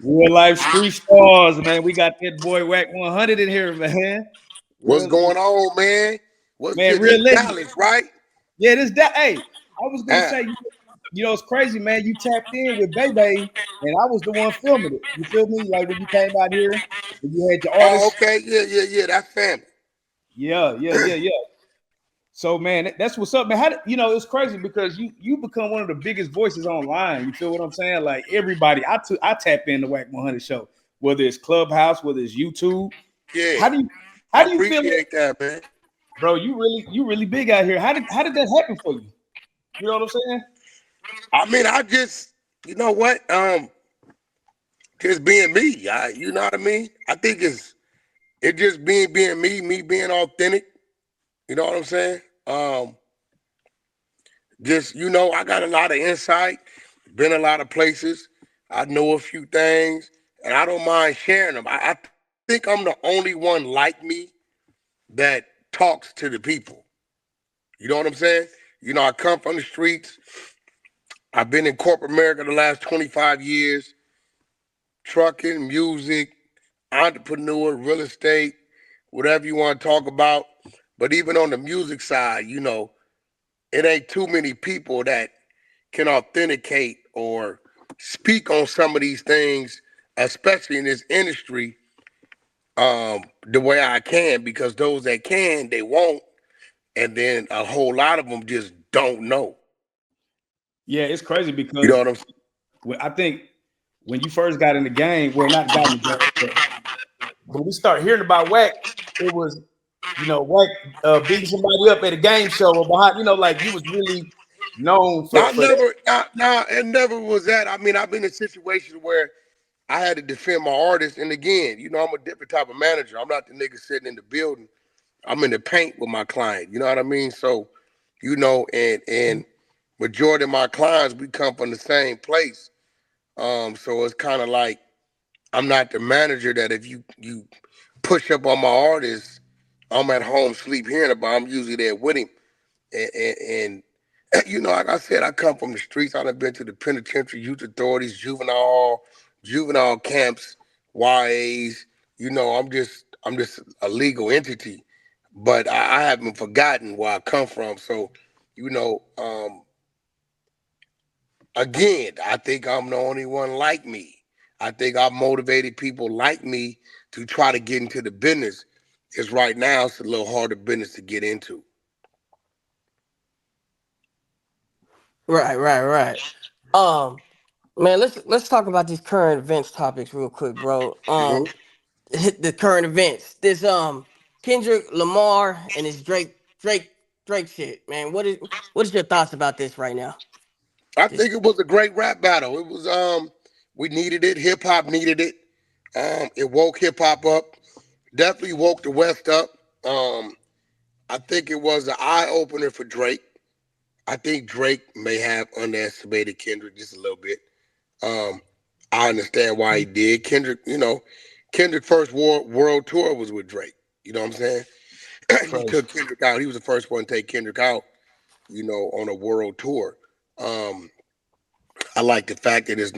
Reallyfe Street Starz, man. We got that boy Wack100 in here, man. What's Real, going on, man? What's man, this real legend. Dallas, right? Yeah, this that. Hey, I was gonna Ah. say, it's crazy, man. You tapped in with Bebe, and I was the one filming it. You feel me? Like when you came out here, and you had your Oh, artists. okay. Yeah. That's family. Yeah. So, man, that's what's up, man. How it's crazy because you become one of the biggest voices online. You feel what I'm saying? Like everybody, I tap in the Wack100 show, whether it's Clubhouse, whether it's YouTube. Yeah. How do you I how do you feel, appreciate that, man. bro? You really big out here. How did that happen for you? You know what I'm saying? I mean, I just, you know what? Just being me. You know what I mean? I think it just being me being authentic. You know what I'm saying? Just I got a lot of insight, been a lot of places. I know a few things, and I don't mind sharing them. I think I'm the only one like me that talks to the people. You know what I'm saying? I come from the streets. I've been in corporate America the last 25 years, trucking, music, entrepreneur, real estate, whatever you want to talk about. But even on the music side, it ain't too many people that can authenticate or speak on some of these things, especially in this industry, the way I can, because those that can, they won't. And then a whole lot of them just don't know. Yeah, it's crazy You know because what I'm saying? I think when you first got in the game, well, not got in the game, but when we start hearing about Wack, it was Wack beating somebody up at a game show or behind, like you was really known for, I for that. never, it never was that. I mean, I've been in situations where I had to defend my artist. And again, I'm a different type of manager. I'm not the nigga sitting in the building. I'm in the paint with my client. You know what I mean? So, and majority of my clients, we come from the same place. So it's kind of like I'm not the manager that if you push up on my artist, I'm at home sleep hearing about. I'm usually there with him. And like I said, I come from the streets. I've been to the penitentiary, youth authorities, juvenile camps, YAs. I'm just a legal entity, but I haven't forgotten where I come from. So, you know, um, again, I think I'm the only one like me. I think I've motivated people like me to try to get into the business. Because right now it's a little harder business to get into. Right. Um, man, let's talk about these current events topics real quick, bro. Mhm. The current events. This Kendrick, Lamar, and this Drake shit, man. What is your thoughts about this right now? I This think it was a great rap battle. It was we needed it. Hip hop needed it. It woke hip hop up. Definitely woke the West up. Um, I think it was an eye opener for Drake. I think Drake may have underestimated Kendrick just a little bit. Um, I understand why he did. Kendrick first world tour was with Drake. You know what I'm saying? He Crazy. took Kendrick out. He was the first one to take Kendrick out. On a world tour. Um, I like the fact that there's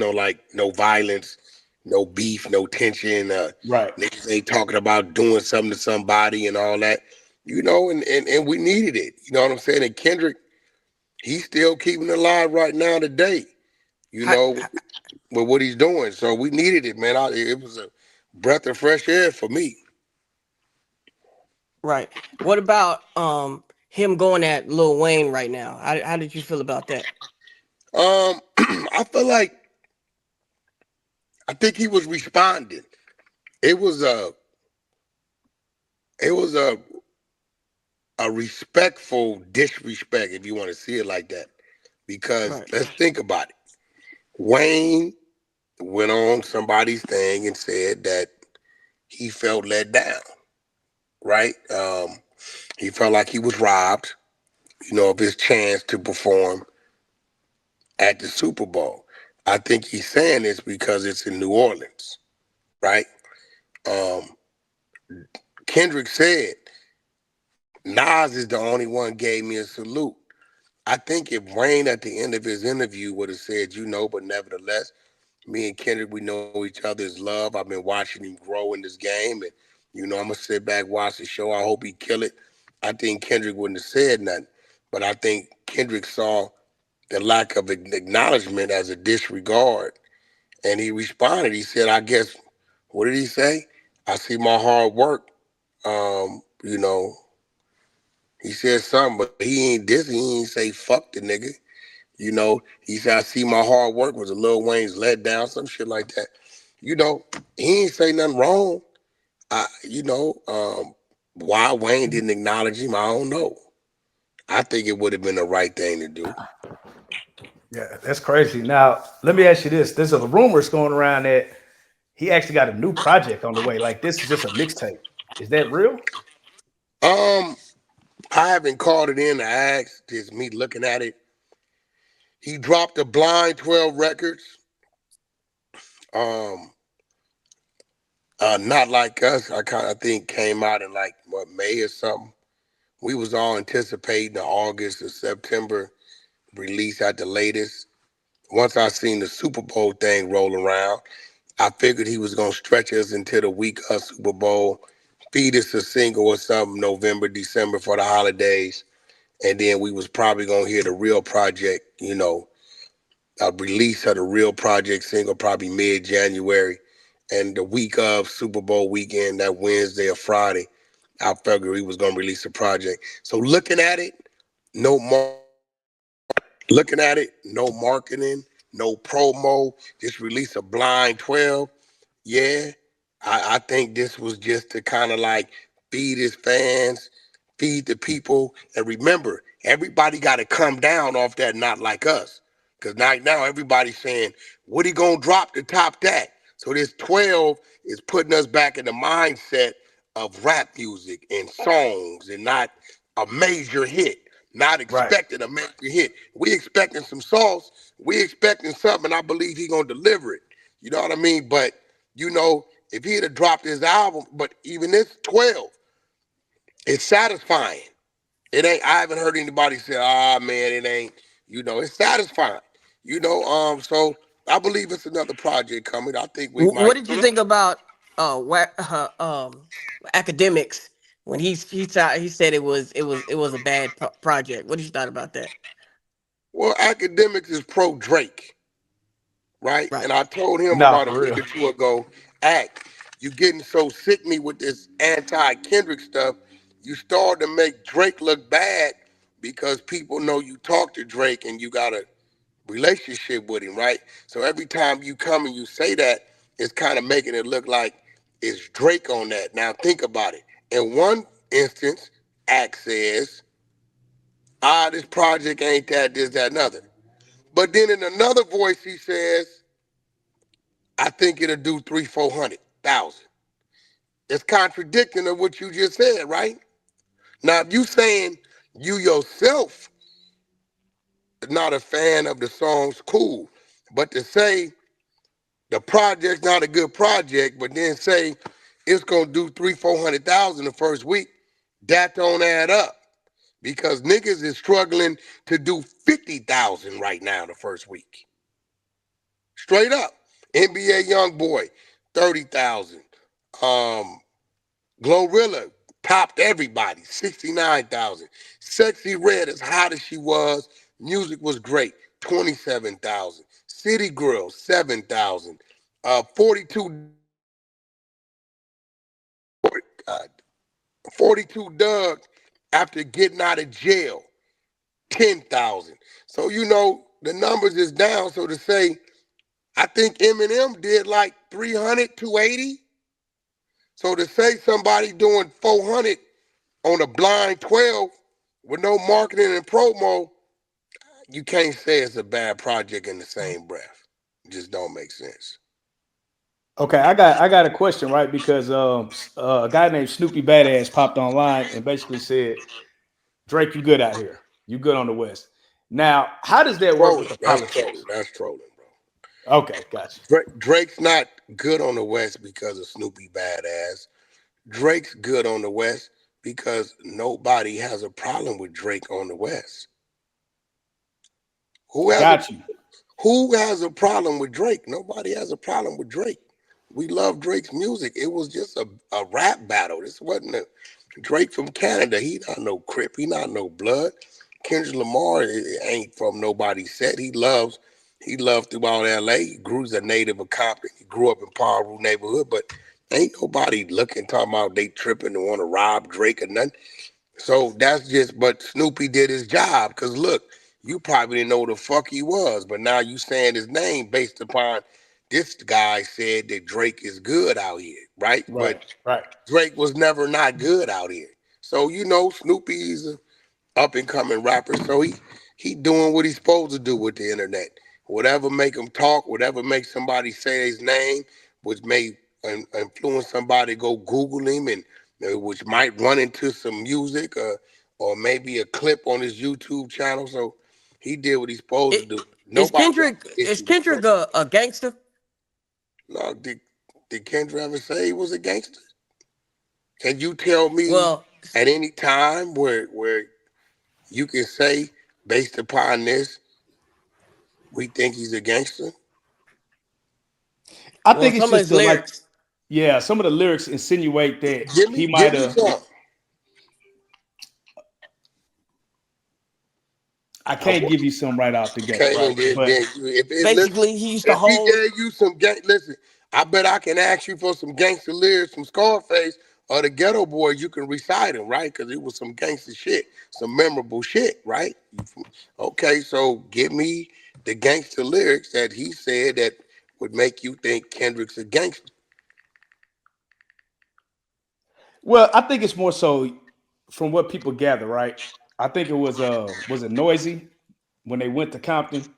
no violence, no beef, no tension. Right. Niggas ain't talking about doing something to somebody and all that. And we needed it. You know what I'm saying? And Kendrick, he's still keeping it alive right now today. You hi, know, hi- with what he's doing. So we needed it, man. It was a breath of fresh air for me. right. What about him going at Lil Wayne right now? How did you feel about that? I feel like I think he was responding. It was a it was a respectful disrespect, if you want to see it like that. Because Right. let's think about it. Wayne went on somebody's thing and said that he felt let down, right? He felt like he was robbed, of his chance to perform at the Super Bowl. I think he's saying this because it's in New Orleans, right? Um, Kendrick said, Nas is the only one gave me a salute. I think if Wayne at the end of his interview would have said, but nevertheless, Me and Kendrick, we know each other's love. I've been watching him grow in this game, and I'm gonna sit back, watch the show. I hope he kill it. I think Kendrick wouldn't have said nothing, but I think Kendrick saw the lack of acknowledgement as a disregard, and he responded. He said, "I guess." What did he say? I see my hard work. You know, he said something, but he ain't this. He ain't say fuck the nigga. He said, I see my hard work was a Lil Wayne's let down, some shit like that. He ain't say nothing wrong. Why Wayne didn't acknowledge him, I don't know. I think it would have been the right thing to do. Yeah, that's crazy. Now, let me ask you this. There's a rumors going around that he actually got a new project on the way. Like this is just a mixtape. Is that real? Um, I haven't called it in to ask, just me looking at it. He dropped a blind 12 records. Um, Not Like Us, I kind of think came out in like May or something. We was all anticipating the August or September release at the latest. Once I seen the Super Bowl thing roll around, I figured he was gonna stretch us into the week of Super Bowl, feed us a single or something November, December for the holidays, and then we was probably gonna hear the real project, a release of the real project single probably mid-January, and the week of Super Bowl weekend, that Wednesday or Friday, I figured he was gonna release a project. So no more. Looking at it, no marketing, no promo, just release a blind 12. Yeah, I think this was just to kind of like feed his fans, feed the people. And remember, everybody got to come down off that Not Like Us. Because now everybody's saying, what he going to drop to top that? So this 12 is putting us back in the mindset of rap music and songs and not a major hit. Not Right. expecting a major hit. We expecting some sauce. We expecting something. I believe he gonna deliver it. You know what I mean? But if he'd have dropped his album, but even this 12, it's satisfying. It ain't. I haven't heard anybody say, "Ah, man, it ain't." It's satisfying. So I believe it's another project coming. I think we What might. did you think about academics when he said it was a bad project? What did you thought about that? Well, academics is pro Drake. Right? Right. And I told him Nah, about a for week real. or two ago, Act, you getting so sick me with this anti-Kendrick stuff, you start to make Drake look bad because people know you talk to Drake and you got a relationship with him, right? So every time you come and you say that, it's kind of making it look like it's Drake on that. Now think about it. In one instance, Act says, this project ain't that, this, that, and other. But then in another voice, he says, I think it'll do 400,000. It's contradicting of what you just said, right? Now, if you saying you yourself not a fan of the songs, cool. But to say the project's not a good project, but then say it's gonna do 400,000 the first week, that don't add up. Because niggas is struggling to do 50,000 right now the first week. Straight up. NBA Young Boy, 30,000. Um, Glorilla topped everybody, 69,000. Sexy Red, as hot as she was, music was great, 27,000. City Girl, 7,000. 42, God, 42 Doug after getting out of jail, 10,000. So, the numbers is down. So to say, I think Eminem did like 300, 280. So to say somebody doing 400 on a blind 12 with no marketing and promo, you can't say it's a bad project in the same breath. It just don't make sense. Okay, I got a question, right? Because a guy named Snoopy Badass popped online and basically said, Drake, you good out here. You good on the West. Now, how does that work with Trolling. the That's trolling. politics? That's trolling, bro. Okay, gotcha. Drake's not good on the West because of Snoopy Badass. Drake's good on the West because nobody has a problem with Drake on the West. Who has a Got you. Who has a problem with Drake? Nobody has a problem with Drake. We love Drake's music. It was just a rap battle. This wasn't a Drake from Canada. He not no Crip. He not no blood. Kendrick Lamar ain't from nobody's set. He loved throughout LA. He grew as a native of Compton. He grew up in Paul Rue neighborhood, but ain't nobody looking talking about they tripping and want to rob Drake or nothing. So that's just, but Snoopy did his job. Cause look, you probably didn't know who the fuck he was, but now you saying his name based upon this guy said that Drake is good out here, right? Right, But right. Drake was never not good out here. So you know, Snoopy's a up and coming rapper. So he doing what he's supposed to do with the internet. Whatever make him talk, whatever makes somebody say his name, which may influence somebody to go Google him and which might run into some music or maybe a clip on his YouTube channel. So he did what he's supposed to It, do. Nobody got an is issue with Drake. Kendrick a gangster? No, did Kendrick ever say he was a gangster? Can you tell me Well, at any time where you can say based upon this we think he's a gangster? I well, think it's some of just his the like, lyrics. yeah, some of the lyrics insinuate that he Give might me have. some. I can't give you some right out the gate, Okay, right? and then, But listen, Basically, he used to if he hold. gave you some listen, I bet I can ask you for some gangster lyrics from Scarface or the Ghetto Boys. You can recite them, right? Because it was some gangster shit, some memorable shit, right? Okay, so give me the gangster lyrics that he said that would make you think Kendrick's a gangster. well, I think it's more so from what people gather, right? I think it was it noisy when they went to Compton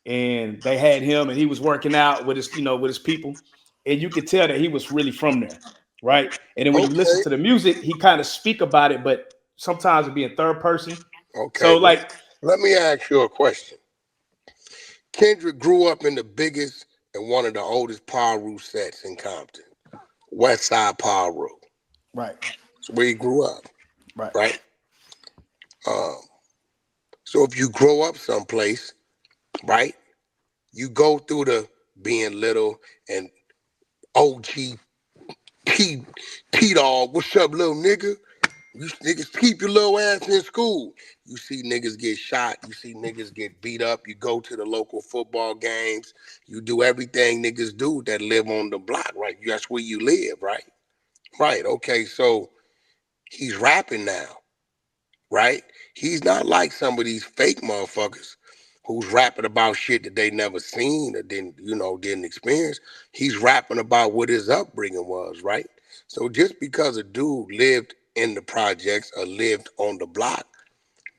and they had him and he was working out with his, with his people. And you could tell that he was really from there, right? And then when you listen Okay, to the music, he kind of speak about it, but sometimes it be in third person. okay. So Well, like, let me ask you a question. Kendrick grew up in the biggest and one of the oldest Paul Rue sets in Compton, West Side Paul Rue. right, That's where he grew up, right. right? Um, so if you grow up someplace, right, you go through the being little and OG T-Dog, what's up, little nigga? You niggas keep your little ass in school. You see niggas get shot. You see niggas get beat up. You go to the local football games. You do everything niggas do that live on the block, right? That's where you live, right? Right. Okay. So he's rapping now, right? He's not like some of these fake motherfuckers who's rapping about shit that they never seen or didn't experience. He's rapping about what his upbringing was, right? So just because a dude lived in the projects or lived on the block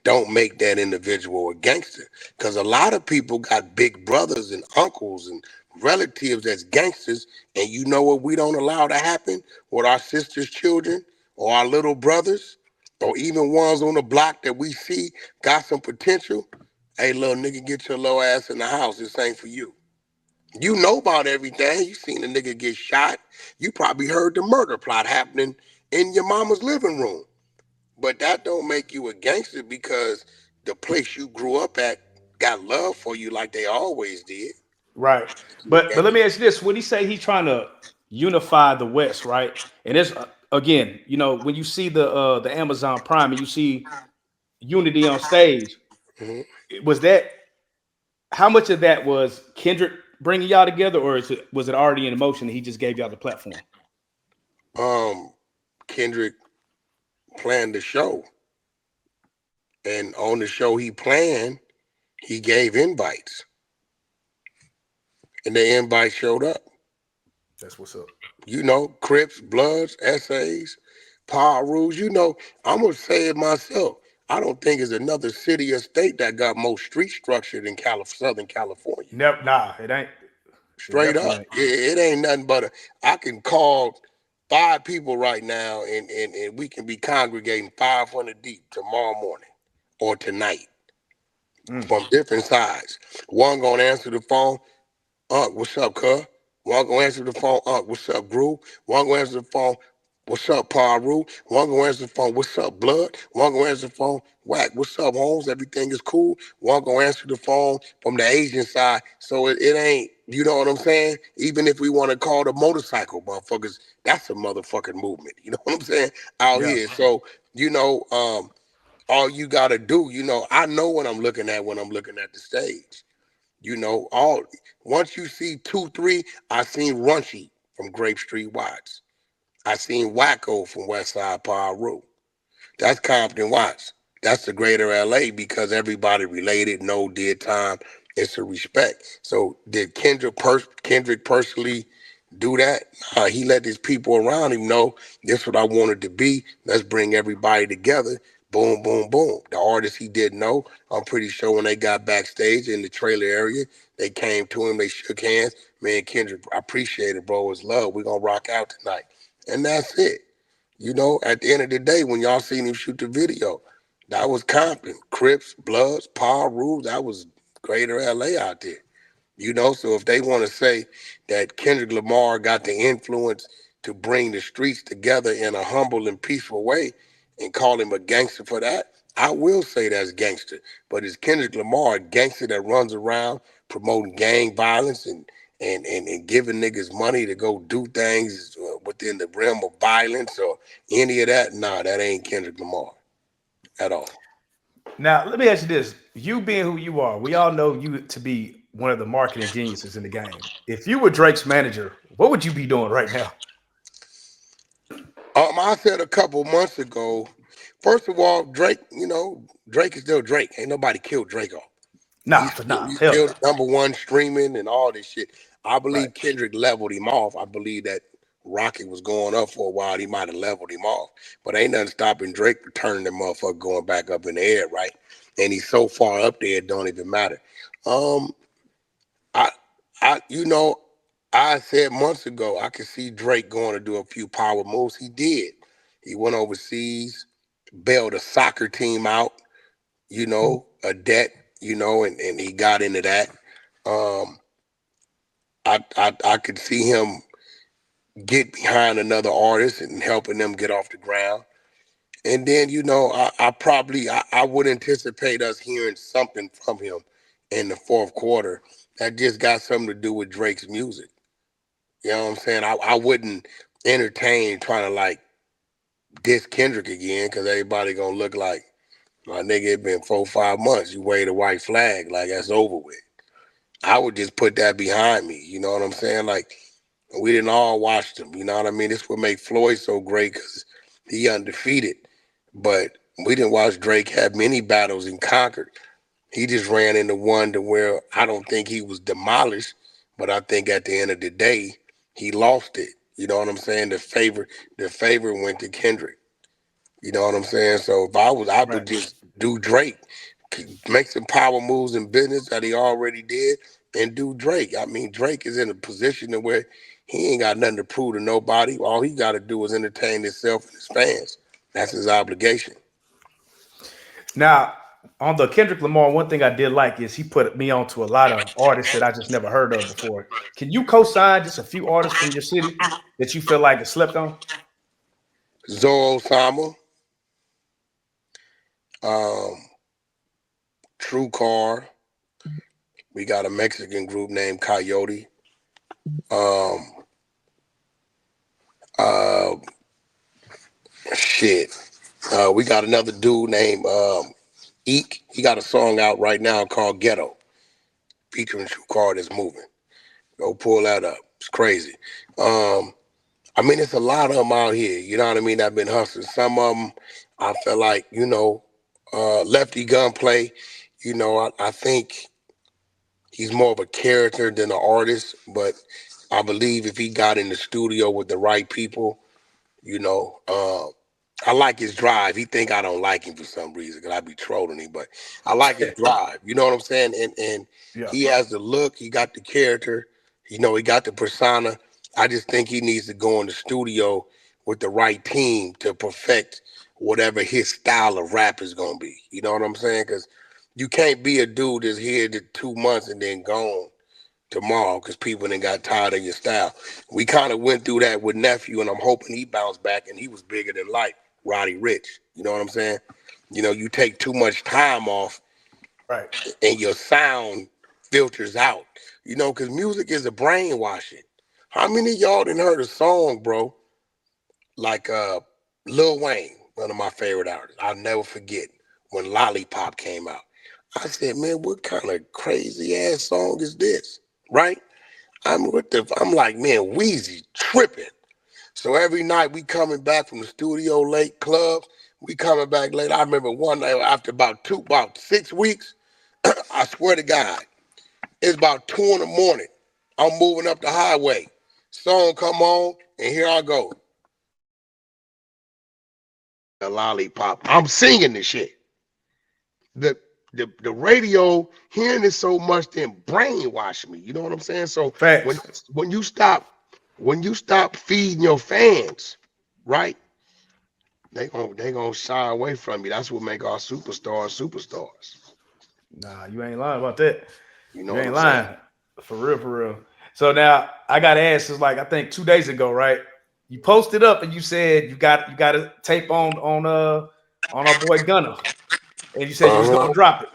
don't make that individual a gangster. Because a lot of people got big brothers and uncles and relatives that's gangsters, and you know what we don't allow to happen with our sisters' children or our little brothers, or even ones on the block that we see got some potential. Hey, little nigga, get your low ass in the house. This ain't for you. You know about everything. You seen a nigga get shot. You probably heard the murder plot happening in your mama's living room. But that don't make you a gangster because the place you grew up at got love for you like they always did. Right. You a But let me gangster. ask you this: when he say he's trying to unify the West, right? And it's again, when you see the Amazon Prime and you see Unity on stage, Mhm. was that how much of that was Kendrick bringing y'all together, or was it already in motion and he just gave y'all the platform? Um, Kendrick planned the show, and on the show he planned, he gave invites, and the invite showed up. That's what's up. Crips, Bloods, essays, Power Rules. I'm gonna say it myself. I don't think there's another city or state that got more street structure than Southern California. Never, nah, it ain't. It Straight definitely up, ain't. it ain't nothing but I can call 5 people right now, and we can be congregating 500 deep tomorrow morning or tonight Mm. from different sides. One gonna answer the phone. What's up, cuz? One gonna answer the phone. What's up, Groove? One gonna answer the phone. What's up, Paru? One go answer the phone. What's up, Blood? One go answer the phone. Wack. What's up, Holmes? Everything is cool. One go answer the phone from the Asian side. So it ain't, you know what I'm saying? Even if we want to call the motorcycle motherfuckers, that's a motherfucking movement. You know what I'm saying? Out Yeah. here. So, you know, all you gotta do, I know what I'm looking at when I'm looking at the stage. All once you see 2, 3, I seen Runchy from Grape Street Watts. I seen Wacko from West Side Paru. That's Compton Watts. That's the greater LA because everybody related, no did time. It's a respect. So did Kendrick personally do that? He let his people around him know this what I wanted to be. Let's bring everybody together. Boom, boom, boom. The artists he didn't know, I'm pretty sure when they got backstage in the trailer area, they came to him, they shook hands. Man, Kendrick, I appreciate it, bro. It's love. We're gonna rock out tonight. And that's it. At the end of the day, when y'all seen him shoot the video, that was Compton, Crips, Bloods, Paul Rules. That was greater LA out there. So if they want to say that Kendrick Lamar got the influence to bring the streets together in a humble and peaceful way and call him a gangster for that, I will say that's gangster. But is Kendrick Lamar a gangster that runs around promoting gang violence and giving niggas money to go do things within the realm of violence or any of that? Nah, that ain't Kendrick Lamar at all. Now, let me ask you this. You being who you are, we all know you to be one of the marketing geniuses in the game. If you were Drake's manager, what would you be doing right now? I said a couple months ago, first of all, Drake, Drake is still Drake. Ain't nobody killed Drake off. Nah, for nah. He's Hell still no. the number one streaming and all this shit. I Right. believe Kendrick leveled him off. I believe that Rocket was going up for a while. He might have leveled him off. But ain't nothing stopping Drake returning the motherfucker going back up in the air, right? And he's so far up there, it don't even matter. Um, I, I, I said months ago I could see Drake going to do a few power moves. He did. He went overseas, bailed a soccer team out, a debt, and he got into that. Um, I could see him get behind another artist and helping them get off the ground. And then, I would anticipate us hearing something from him in the fourth quarter that just got something to do with Drake's music. You know what I'm saying? I wouldn't entertain trying to like diss Kendrick again because everybody gonna look like my nigga. It been 4, 5 months. You waved a white flag like that's over with. I would just put that behind me. You know what I'm saying? Like we didn't all watch them. You know what I mean? This would make Floyd so great because he undefeated. But we didn't watch Drake have many battles and conquered. He just ran into one to where I don't think he was demolished, but I think at the end of the day, he lost it. You know what I'm saying? The favor went to Kendrick. You know what I'm saying? So if I Right. would just do Drake, make some power moves in business that he already did, and do Drake. I mean, Drake is in a position to where he ain't got nothing to prove to nobody. All he got to do is entertain himself and his fans. That's his obligation. Now, on the Kendrick Lamar, one thing I did like is he put me onto a lot of artists that I just never heard of before. Can you co-sign just a few artists from your city that you feel like is slept on? Zoro Sama, um, True Car. We got a Mexican group named Coyote. Um, uh, shit. We got another dude named Eek. He got a song out right now called Ghetto, featuring True Car that's moving. Go pull that up. It's crazy. Um, I mean, it's a lot of them out here. You know what I mean? That been hustling. Some of them, I feel like, Lefty Gunplay. I think he's more of a character than an artist, but I believe if he got in the studio with the right people, you know, uh, I like his drive. He think I don't like him for some reason because I be trolling him, but I like his drive. You know what I'm saying? And Yeah. he has the look. He got the character. He got the persona. I just think he needs to go in the studio with the right team to perfect whatever his style of rap is gonna be. You know what I'm saying? Because you can't be a dude that's here to 2 months and then gone. tomorrow because people done got tired of your style. We kind of went through that with Nephew, and I'm hoping he bounced back and he was bigger than life. Roddy Ricch, you know what I'm saying? You know, you take too much time off, Right. and your sound filters out. You know, because music is a brainwashing. How many of y'all done heard a song, bro? Like Lil Wayne, one of my favorite artists. I'll never forget when Lollipop came out. I said, man, what kind of crazy ass song is this? Right? I'm like, man, Weezy tripping. So every night we coming back from the studio late, clubs, we coming back late. I remember one night after about 6 weeks, I swear to God, it's about 2 in the morning. I'm moving up the highway. Song come on, and here I go. A lollipop. I'm singing this shit. The radio hearing it so much then brainwash me. You know what I'm saying? So Facts. when you stop feeding your fans, right? They gonna shy away from you. That's what make our superstars. Nah, you ain't lying about that. You know You what ain't I'm saying? lying. For real, for real. So now I got asked, it's like I think 2 days ago, right? You posted up and you said you got a tape on our boy Gunna. And you said you was gonna drop it.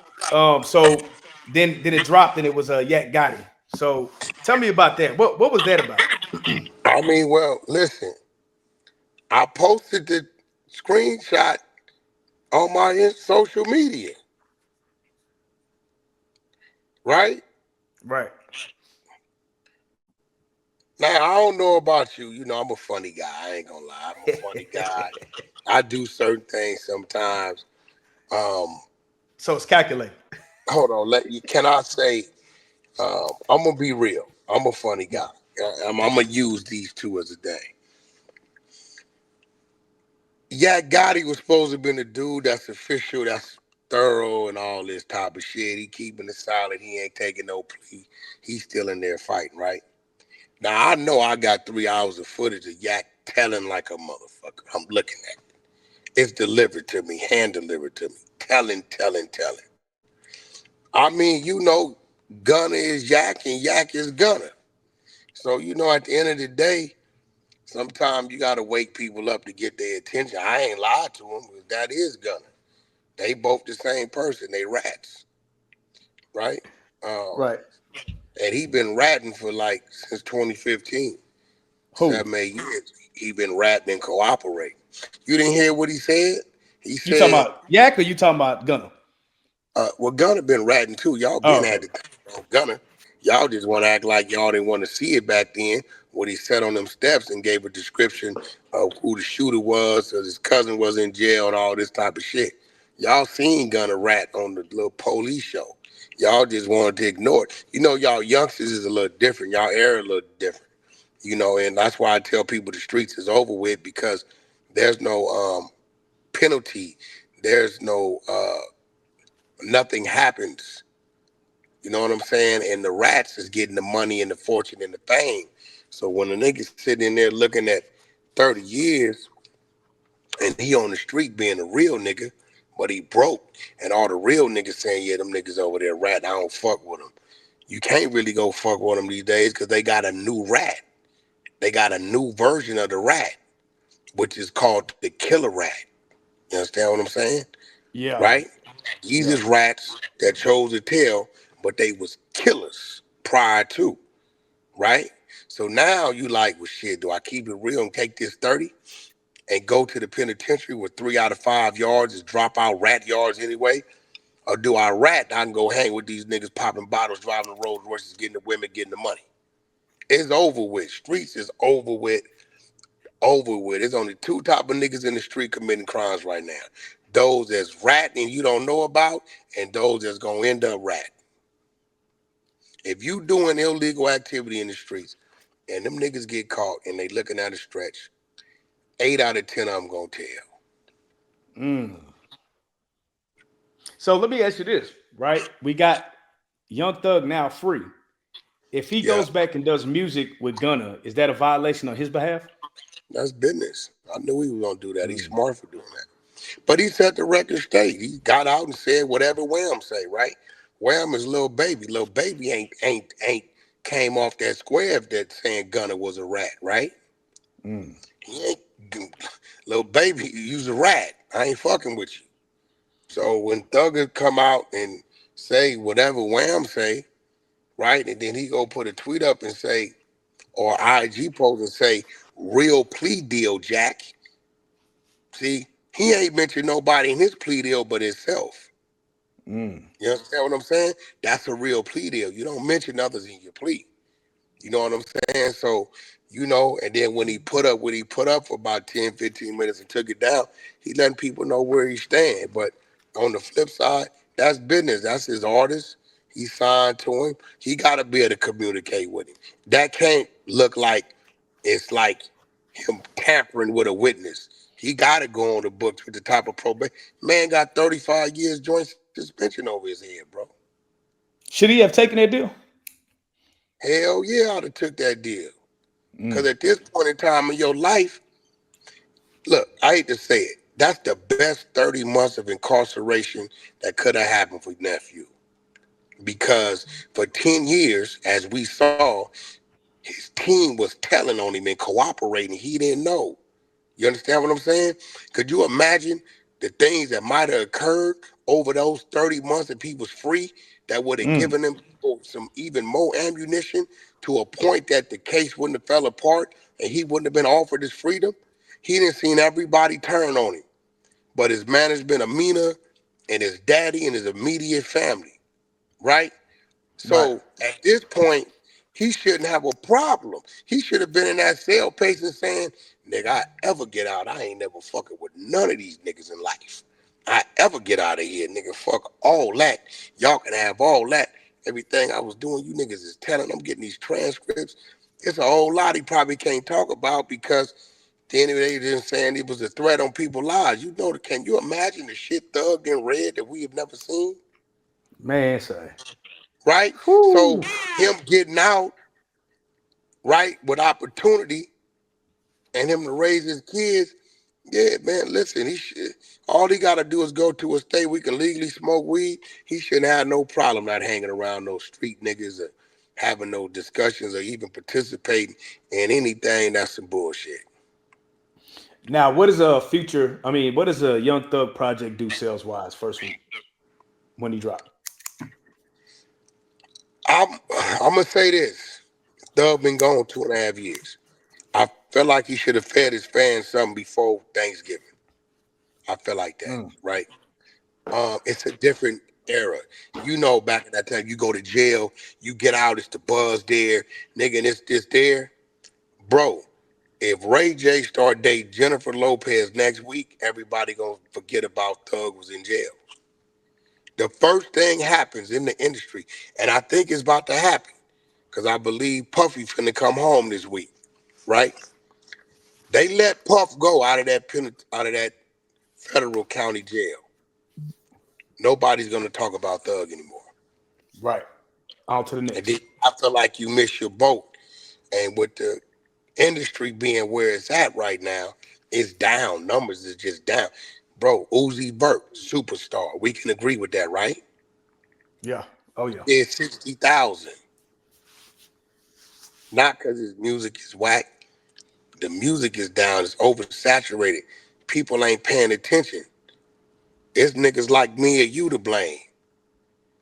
So then it dropped and it was Yak Gotti. So tell me about that. What was that about? I mean, well, listen, I posted the screenshot on my social media, right? Right. Now I don't know about you. You know, I'm a funny guy. I ain't gonna lie. I'm a funny guy. I do certain things sometimes. So it's calculated. Hold on. Can I say? I'm gonna be real. I'm a funny guy. I'm gonna use these two as a day. Yeah, Gotti was supposed to be the dude that's official, that's thorough, and all this type of shit. He keeping it solid. He ain't taking no plea. He's still in there fighting, right? Now I know I got 3 hours of footage of Yak telling like a motherfucker. I'm looking at it. It's delivered to me, hand delivered to me. Telling. I mean, you know, Gunna is Yak and Yak is Gunna. So, you know, at the end of the day, sometimes you got to wake people up to get their attention. I ain't lied to them, because that is Gunna. They both the same person. They rats, right? Um, Right. and he been ratting for like since 2015, Who? 7, 8 years. He been ratting and cooperating. You didn't hear what he said? He You talking said, about Yak or you talking about Gunna? well, Gunna been ratting too. Y'all Oh, been okay. at it. Gunna. Y'all just want to act like y'all didn't want to see it back then when he sat on them steps and gave a description of who the shooter was, or his cousin was in jail and all this type of shit. Y'all seen Gunna rat on the little police show. Y'all just wanted to ignore it. You know, y'all youngsters is a little different. Y'all era a little different. You know, and that's why I tell people the streets is over with, because there's no penalty. There's no nothing happens. You know what I'm saying? And the rats is getting the money and the fortune and the fame. So when a nigga's sitting in there looking at 30 years and he on the street being a real nigga, but he broke, and all the real niggas saying, yeah, them niggas over there rat, I don't fuck with them. You can't really go fuck with them these days because they got a new rat. They got a new version of the rat, which is called the killer rat. You understand what I'm saying? Yeah. Right? These Yeah. is rats that chose to tell, but they was killers prior to. Right? So now you like, well, shit, do I keep it real and take this 30 and go to the penitentiary with 3 out of 5 yards is drop out rat yards anyway? Or do I rat? I can go hang with these niggas popping bottles, driving the Rolls Royces, getting the women, getting the money. It's over with. Streets is over with. Over with. There's only 2 type of niggas in the street committing crimes right now. Those that's ratting you don't know about, and those that's gonna end up ratting. If you doing illegal activity in the streets, and them niggas get caught and they looking at a stretch, 8 out of 10 of them gonna tell. Mm. So let me ask you this, right? We got Young Thug now free. If he Yeah, goes back and does music with Gunna, is that a violation on his behalf? that's business. I knew he was gonna do that. He's Mm. smart for doing that. But he set the record straight. He got out and said whatever Wham say, right? Wham is little baby. Little baby ain't came off that square that saying Gunna was a rat, right? Mm. He ain't little baby, you's a rat. I ain't fucking with you. So when Thugger come out and say whatever Wham say, right, and then he go put a tweet up and say, or IG post and say, real plea deal, Jack. See, he ain't mentioned nobody in his plea deal but himself. Mm. You understand what I'm saying? That's a real plea deal. You don't mention others in your plea. You know what I'm saying? So, and then when he put up what he put up for about 10, 15 minutes and took it down, he letting people know where he stand. But on the flip side, that's business. That's his artist. He signed to him. He got to be able to communicate with him. That can't look like it's like him tampering with a witness. He got to go on the books with the type of probation. Man got 35 years joint suspension over his head, bro. Should he have taken that deal? Hell yeah, I'd have took that deal. Because Mm. at this point in time in your life, look, I hate to say it, that's the best 30 months of incarceration that could have happened for nephew. Because for 10 years, as we saw, his team was telling on him and cooperating. He didn't know. You understand what I'm saying? Could you imagine the things that might have occurred over those 30 months if he was free that would have Mm. given him some even more ammunition to a point that the case wouldn't have fell apart and he wouldn't have been offered his freedom? He didn't seen everybody turn on him. But his management, Amina, and his daddy and his immediate family, right? Right. So at this point, he shouldn't have a problem. He should have been in that cell pacing saying, nigga, I ever get out, I ain't never fucking with none of these niggas in life. I ever get out of here, nigga, fuck all that. Y'all can have all that. Everything I was doing, you niggas is telling. I'm getting these transcripts. It's a whole lot he probably can't talk about because then they just saying it was a threat on people's lives. Can you imagine the shit Thug getting read that we have never seen? Man, say. Right? So Whew. him getting out, right, with opportunity and him to raise his kids, yeah, man, listen, all he gotta do is go to a state we can legally smoke weed. He shouldn't have no problem not hanging around those street niggas or having no discussions or even participating in anything that's some bullshit. Now, what is a future? I mean, what does a Young Thug project do sales wise? First when he dropped. I'm I'm gonna say this. Thug been gone 2.5 years. I felt like he should have fed his fans something before Thanksgiving. I feel like that, Mm. right? It's a different era. Back in that time, you go to jail, you get out, it's the buzz there, nigga, and it's this there. Bro, if Ray J start dating Jennifer Lopez next week, everybody gonna forget about Thug was in jail. The first thing happens in the industry, and I think it's about to happen, because I believe Puffy finna come home this week, right? They let Puff go out of that federal county jail. Nobody's gonna talk about Thug anymore. Right. On to the And then next. I feel like you miss your boat. And with the industry being where it's at right now, it's down. Numbers is just down. Bro, Uzi Vert, superstar. We can agree with that, right? Yeah. Oh yeah. Did 60,000. Not because his music is whack. The music is down. It's oversaturated. People ain't paying attention. It's niggas like me or you to blame.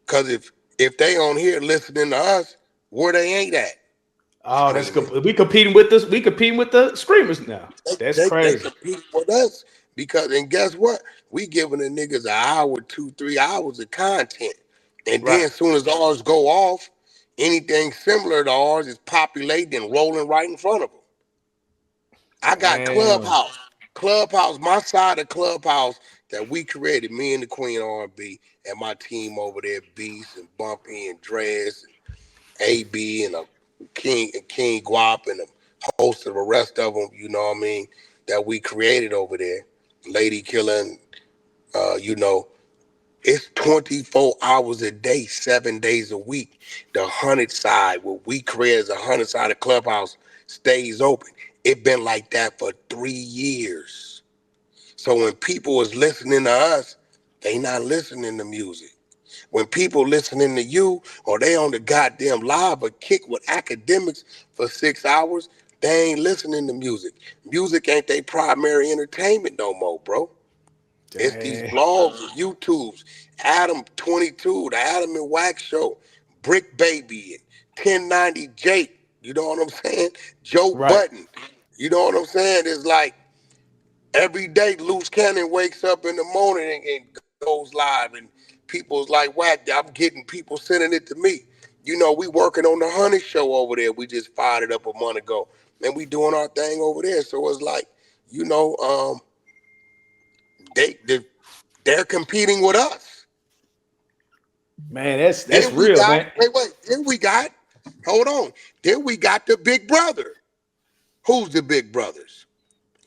Cause if they on here listening to us, where they ain't at Oh, that's streaming. good. We competing with this. We competing with the screamers now. That's They crazy. compete with us because, and guess what? We giving the niggas an hour, 2, 3 hours of content. And then Right. as soon as ours go off, anything similar to ours is populating and rolling right in front of them. I got Man. Clubhouse, my side of Clubhouse that we created, me and the Queen R&B and my team over there, Beast and Bumpy and Dress and AB and a King Guap and a host of the rest of them, you know what I mean, that we created over there. Lady Killer, and, it's 24 hours a day, 7 days a week. The 100 side, what we create as a 100 side of Clubhouse stays open. It been like that for 3 years. So when people is listening to us, they not listening to music. When people listening to you or they on the goddamn live or kick with academics for 6 hours, they ain't listening to music. Music ain't their primary entertainment no more, bro. It's these Dang. blogs, YouTubes, Adam 22, the Adam and Wack Show, Bricc Baby, 1090 Jake. You know what I'm saying? Joe Right. Button. You know what I'm saying? It's like every day Loose Cannon wakes up in the morning and goes live, and people's like, Wack, I'm getting people sending it to me. You know, we working on the Honey Show over there. We just fired it up a month ago, and we doing our thing over there. So it's like, you know, they, they they're competing with us. Man, that's Then we real, got man. wait. Then we got hold on. Then we got the big brother. Who's the big brothers?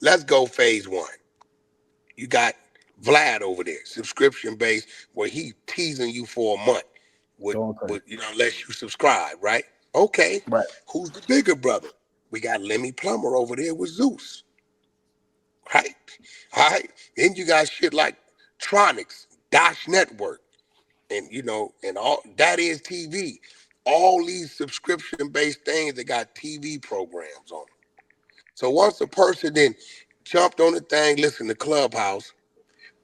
Let's go phase one. You got Vlad over there, subscription based, where he teasing you for a month Going crazy. with unless you subscribe, right? Okay. Right. Who's the bigger brother? We got Lemmy Plummer over there with Zeus, right? All right. Then you got shit like Tronics, Dash Network, and and all that is TV. All these subscription based things that got TV programs on them. So once a person then jumped on the thing, listened to Clubhouse,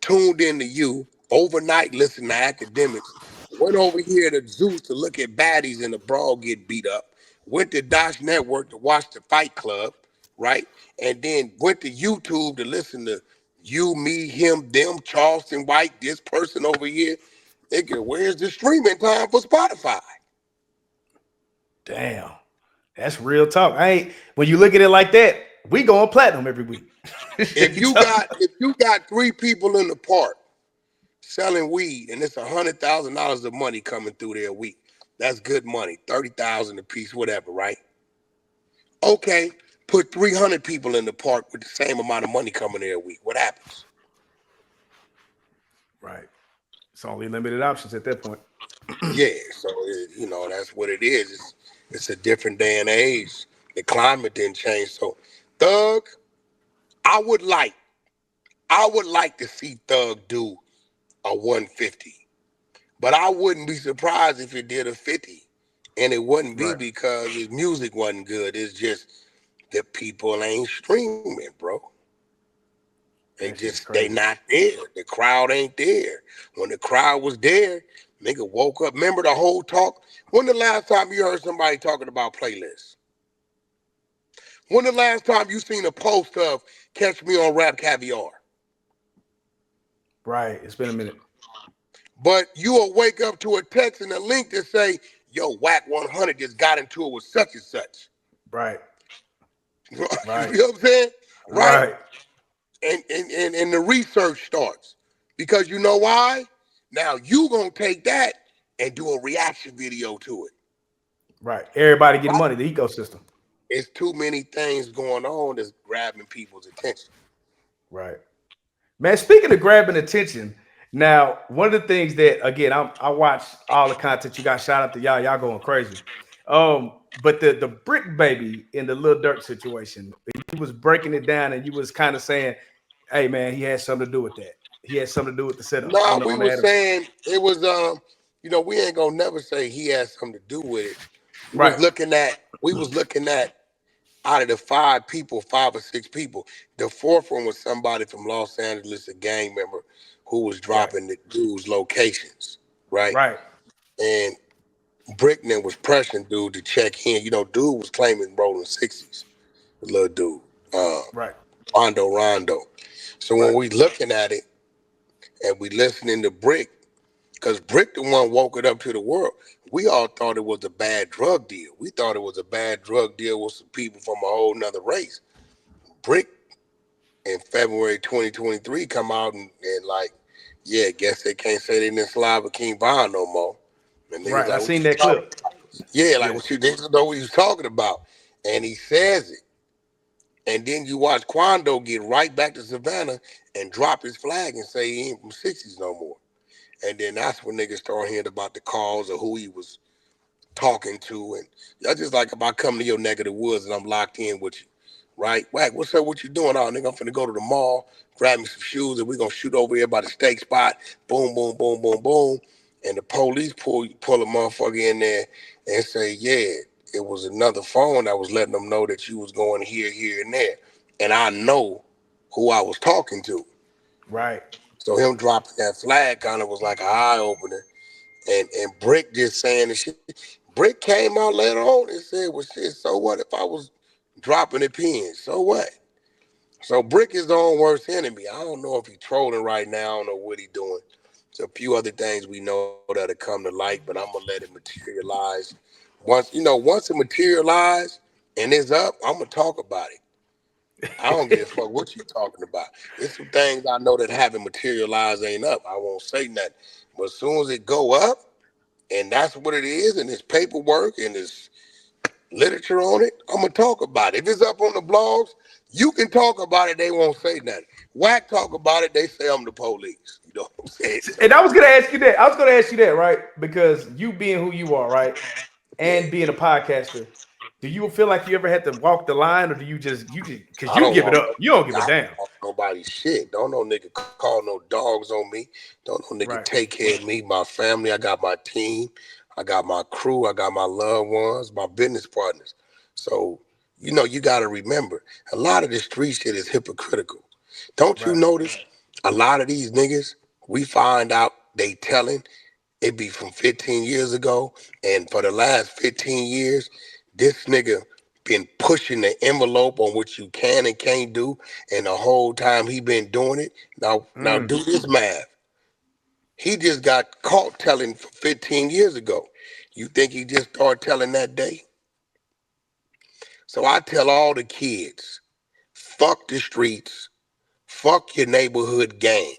tuned into you, overnight listened to academics, went over here to Zeus to look at baddies and the brawl get beat up, went to Dash Network to watch the Fight Club, right? And then went to YouTube to listen to you, me, him, them, Charleston White, this person over here. Nigga, where's the streaming time for Spotify? Damn. That's real talk. I ain't when you look at it like that, we going platinum every week. If you got three people in the park selling weed and it's $100,000 of money coming through their week, that's good money. 30,000 a piece, whatever, right? Okay, put 300 people in the park with the same amount of money coming there a week. What happens? Right. It's only limited options at that point. Yeah, so that's what it is. It's a different day and age. The climate didn't change. So, Thug, I would like to see Thug do a 150, but I wouldn't be surprised if it did a 50, and it wouldn't be Right. because his music wasn't good. It's just the people ain't streaming, bro. That shit's They crazy. not there. The crowd ain't there. When the crowd was there, nigga woke up. Remember the whole talk? When the last time you heard somebody talking about playlists? When the last time you seen a post of Catch Me on Rap Caviar? Right. It's been a minute. But you will wake up to a text and a link that say, yo, Wack100 just got into it with such and such. Right. You know Right. what I'm saying? Right? Right. And the research starts. Because you know why? Now you gonna take that and do a reaction video to it. Right. Everybody getting Right? money, the ecosystem. It's too many things going on that's grabbing people's attention. Right. Man, speaking of grabbing attention, now one of the things that again I watch all the content you got. Shout out to y'all. Y'all going crazy. But the Bricc baby in the Lil Durk situation, he was breaking it down and you was kind of saying, hey man, he had something to do with that. He had something to do with the setup Nah, we on the were Adam. saying it was we ain't gonna never say he had something to do with it. Right. We was looking at out of the five or six people, the fourth one was somebody from Los Angeles, a gang member who was Right. dropping the dude's locations, right? Right. And Brickman was pressuring dude to check in. You know, dude was claiming rolling 60s, the little dude, uh, Right. Rondo. So when Right. we looking at it and we listening to Bricc, because Bricc the one woke it up to the world, we all thought it was a bad drug deal. We thought it was a bad drug deal with some people from a whole nother race. Bricc in February 2023 come out and like, yeah, guess they can't say they didn't slide with King Von no more. And niggas Right. I like, what seen you that talking clip. about? Yeah, like Yeah. what you niggas know what he's talking about. And he says it. And then you watch Quando get right back to Savannah and drop his flag and say he ain't from 60s no more. And then that's when niggas start hearing about the calls or who he was talking to. And that's just like if I come to your neck of the woods and I'm locked in with you, right? Wack, what's up? What you doing? Oh, nigga, I'm finna go to the mall, grab me some shoes, and we gonna shoot over here by the steak spot. Boom, boom, boom, boom, boom. and the police pull a motherfucker in there and say, yeah, it was another phone that was letting them know that you was going here, here, and there. And I know who I was talking to. Right. So him dropping that flag kind of was like an eye opener. And Bricc just saying the shit. Bricc came out later on and said, well, shit, so what if I was dropping the pins? So what? So Bricc is the own worst enemy. I don't know if he's trolling right now. I don't know what he's doing. There's a few other things we know that'll come to light, but I'm gonna let it materialize. Once it materializes and it's up, I'm gonna talk about it. I don't give a fuck what you talking about. There's some things I know that haven't materialized ain't up. I won't say nothing. But as soon as it go up, and that's what it is, and there's paperwork and there's literature on it, I'm gonna talk about it. If it's up on the blogs, you can talk about it, they won't say nothing. Wack talk about it, they say I'm the police. You know what I'm saying? So, And I was gonna ask you that. I was gonna ask you that, right? Because you being who you are, right, and yeah. being a podcaster, do you feel like you ever had to walk the line, or do you just because I you don't give it walk up, you don't give a I damn, don't walk nobody's shit. Don't no nigga call no dogs on me. Don't no nigga right? take care of me, my family. I got my team. I got my crew. I got my loved ones, my business partners. So, you got to remember, a lot of this street shit is hypocritical. Don't you Right. notice a lot of these niggas, we find out they telling, it be from 15 years ago. And for the last 15 years, this nigga been pushing the envelope on what you can and can't do. And the whole time he been doing it. Now Mm. do this math. He just got caught telling 15 years ago. You think he just started telling that day? So I tell all the kids, fuck the streets, fuck your neighborhood gang.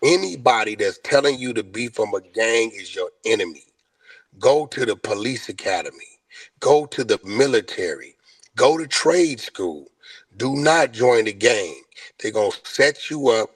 Anybody that's telling you to be from a gang is your enemy. Go to the police academy. Go to the military. Go to trade school. Do not join the gang. They're going to set you up,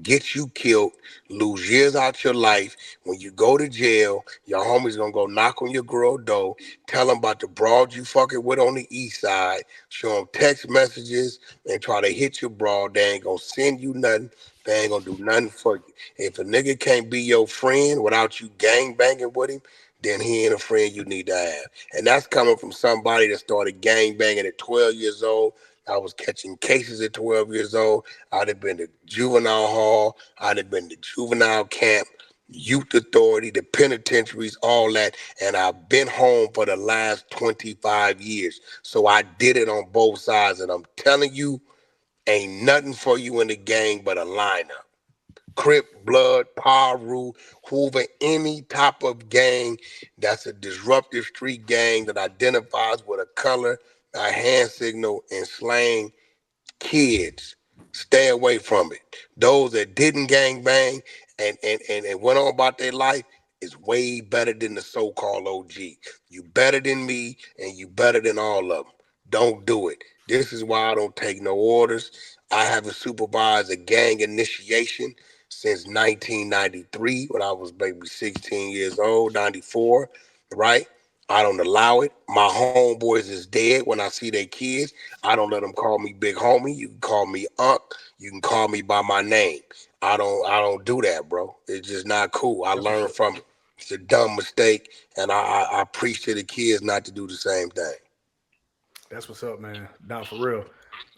get you killed, lose years out your life. When you go to jail, your homie's going to go knock on your girl door, tell them about the broad you fucking with on the east side, show them text messages, and try to hit your broad. They ain't going to send you nothing. They ain't going to do nothing for you. If a nigga can't be your friend without you gang banging with him, then he ain't a friend you need to have. And that's coming from somebody that started gang banging at 12 years old. I was catching cases at 12 years old. I'd have been to juvenile hall. I'd have been to juvenile camp, youth authority, the penitentiaries, all that. And I've been home for the last 25 years. So I did it on both sides. And I'm telling you, ain't nothing for you in the gang but a lineup. Crip, Blood, Paru, Hoover, any type of gang that's a disruptive street gang that identifies with a color, a hand signal, and slang kids. Stay away from it. Those that didn't gang bang and went on about their life is way better than the so-called OG. You better than me and you better than all of them. Don't do it. This is why I don't take no orders. I haven't supervised a gang initiation since 1993 when I was maybe 16 years old, 94, right? I don't allow it. My homeboys is dead when I see their kids. I don't let them call me big homie. You can call me Unc. You can call me by my name. I don't do that, bro. It's just not cool. I That's what's learned up. from it. It's a dumb mistake, and I preach to the kids not to do the same thing. That's what's up, man. Down for real.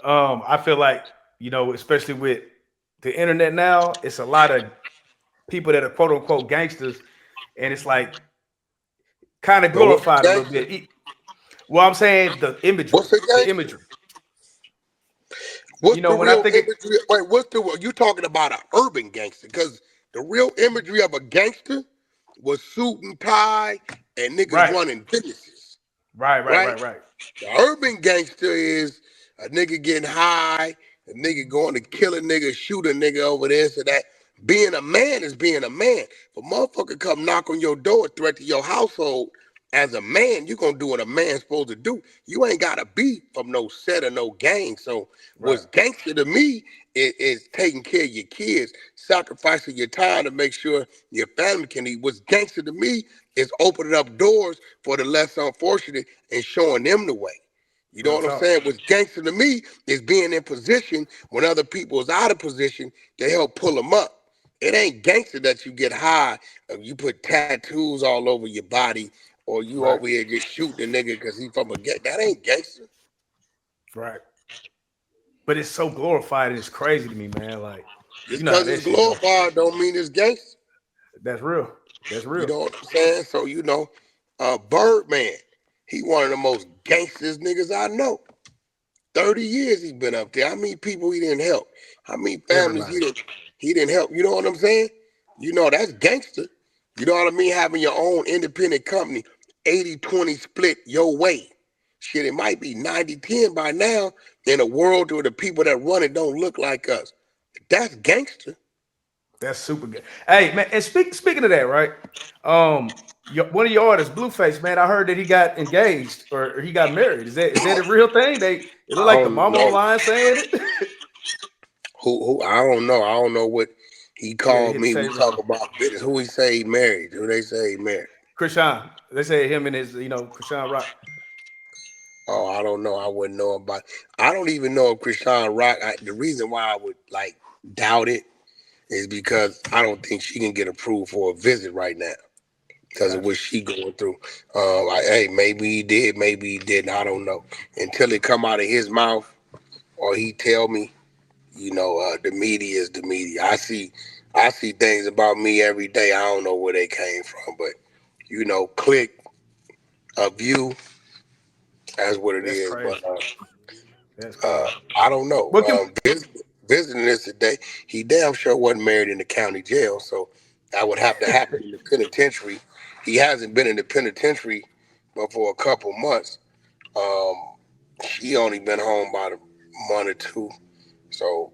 I feel like especially with the internet now, it's a lot of people that are quote unquote gangsters, and it's like kind of But what's a glorified a little gangster? bit. Well, I'm saying What's a the gangster? imagery. What's the When I real think it, imagery? Wait, you talking about an urban gangster? Because the real imagery of a gangster was suit and tie and niggas right, running businesses, right, right, right? right, right, The urban gangster is a nigga getting high, a nigga going to kill a nigga, shoot a nigga over this or that. Being a man is being a man. If a motherfucker come knock on your door, threat to your household, as a man, you gonna do what a man's supposed to do. You ain't gotta be from no set or no gang. So right. what's gangster to me is taking care of your kids, sacrificing your time to make sure your family can eat. What's gangster to me is opening up doors for the less unfortunate and showing them the way. You know Real what I'm talk. saying? What's gangster to me is being in position when other people is out of position to help pull them up. It ain't gangster that you get high, you put tattoos all over your body, or you Right. over here just shoot the nigga because he from a gang. That ain't gangster. Right. But it's so glorified and it's crazy to me, man. Like, Just you know how because that it's shit go. glorified don't mean it's gangster. That's real. That's You real. know what I'm saying? So Birdman, he one of the most gangsters niggas I know. 30 years he been up there. How many people he didn't help? How many families Everybody. he didn't help? You know what I'm saying? That's gangster. You know what I mean? Having your own independent company, 80-20 split your way. Shit, it might be 90-10 by now in a world where the people that run it don't look like us. That's gangster. That's super good. Hey man, and speaking of that, right? One of your artists, Blueface, man, I heard that he got engaged or he got married. Is that a real thing? It looked I like the don't mama know online saying it. who I don't know. I don't know what he Yeah, he called hit the me. We same talk zone. about business. Who he say he married? Who they say he married? Krishan. They say him and his, Krishan Rock. Oh, I don't know. I wouldn't know about. I don't even know if Krishan Rock. The reason why I would doubt it is because I don't think she can get approved for a visit right now because of Gotcha. what she going through. Hey, maybe he did, maybe he didn't. I don't know until it come out of his mouth or he tell me. The media is the media. I see things about me every day. I don't know where they came from, but click a view. That's what it That's is. But crazy. That's crazy. I don't know. What can Visiting this today, he damn sure wasn't married in the county jail, so that would have to happen in the penitentiary. He hasn't been in the penitentiary but for a couple months. Um, she only been home about a month or two, so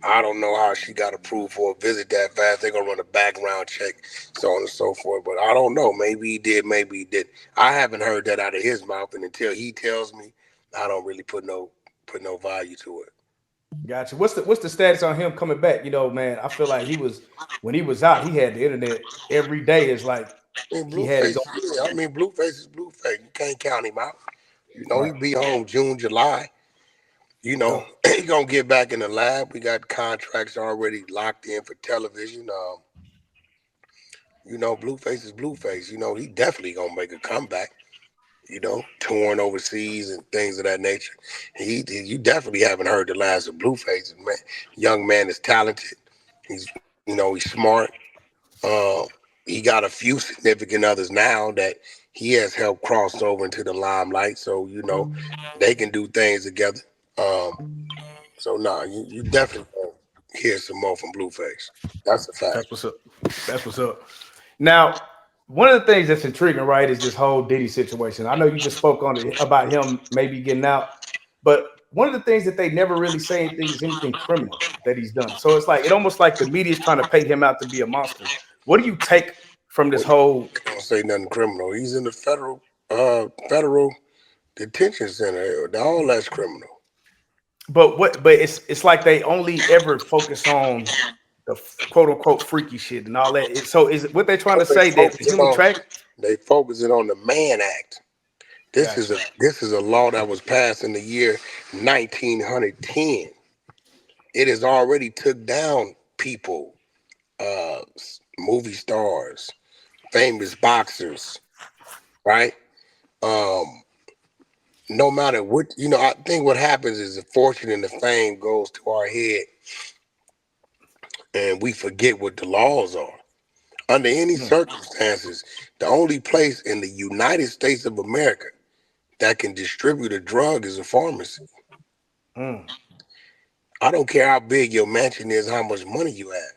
I don't know how she got approved for a visit that fast. They're gonna run a background check, so on and so forth. But I don't know. Maybe he did, maybe he didn't. I haven't heard that out of his mouth, and until he tells me, I don't really put no value to it. Gotcha. What's the status on him coming back? Man, I feel like when he was out, he had the internet every day. It's like I mean, he had his Blueface, own. yeah. I mean, Blueface is Blueface. You can't count him out. He Right. be home June, July. Yep. He gonna get back in the lab. We got contracts already locked in for television. Blueface is Blueface. He definitely gonna make a comeback. Touring overseas and things of that nature. You definitely haven't heard the last of Blueface. Man, young man is talented. He's smart. Uh, he got a few significant others now that he has helped cross over into the limelight. So they can do things together. Um, so nah, you definitely gonna hear some more from Blueface. That's a That's fact. what's up. That's what's up. Now, one of the things that's intriguing, right, is this whole Diddy situation. I know you just spoke on it about him maybe getting out, but one of the things that they never really say anything is anything criminal that he's done. So it's like it almost like the media is trying to paint him out to be a monster. What do you take from this Well, whole? you don't say nothing criminal. He's in the federal detention center. All that's criminal. But it's like they only ever focus on the quote unquote freaky shit and all that. So is it what they're trying to They say that focusing him on track? they focusing on the Mann Act. This is Gotcha. a law that was passed in the year 1910. It has already took down people, movie stars, famous boxers, right? Um, no matter what, I think what happens is the fortune and the fame goes to our head, and we forget what the laws are. Under any Mm, circumstances, the only place in the United States of America that can distribute a drug is a pharmacy. mm. I don't care how big your mansion is, how much money you have.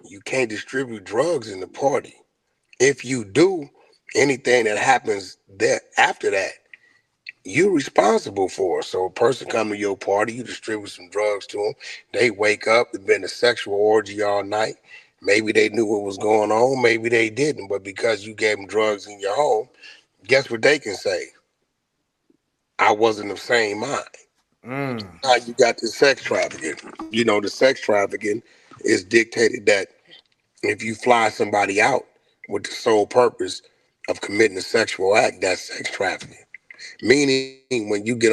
You can't distribute drugs in the party. If you do, anything that happens there after that, you're responsible for. So a person come to your party, you distribute some drugs to them. They wake up, it's been a sexual orgy all night. Maybe they knew what was going on, maybe they didn't. But because you gave them drugs in your home, guess what they can say? I wasn't of same mind. Mm. Now you got the sex trafficking. The sex trafficking is dictated that if you fly somebody out with the sole purpose of committing a sexual act, that's sex trafficking. Meaning, when you get on the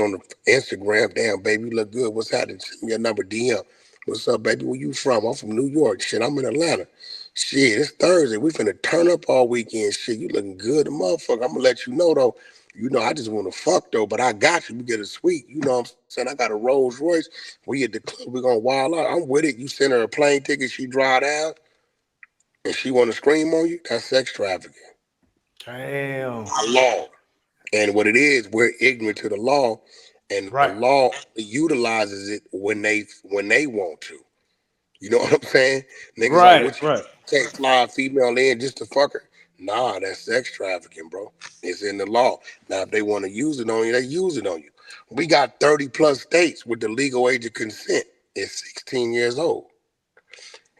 Instagram, damn, baby, you look good. What's happening? Send me your number DM. What's up, baby? Where you from? I'm from New York. Shit, I'm in Atlanta. Shit, it's Thursday. We finna turn up all weekend. Shit, you looking good, the motherfucker. I'm gonna let you know though. You know, I just want to fuck though, but I got you. We get a suite. You know what I'm saying? I got a Rolls Royce. We at the club. We gonna wild out. I'm with it. You send her a plane ticket. She drive out, and she want to scream on you. That's sex trafficking. Damn. By law. And what it is, we're ignorant to the law, and the Right. law utilizes it when they want to. You know what I'm saying? Niggas like, Right. what you Right. can't fly a female in just to fuck her? Nah, that's sex trafficking, bro. It's in the law. Now, if they want to use it on you, they use it on you. We got 30 plus states with the legal age of consent is 16 years old.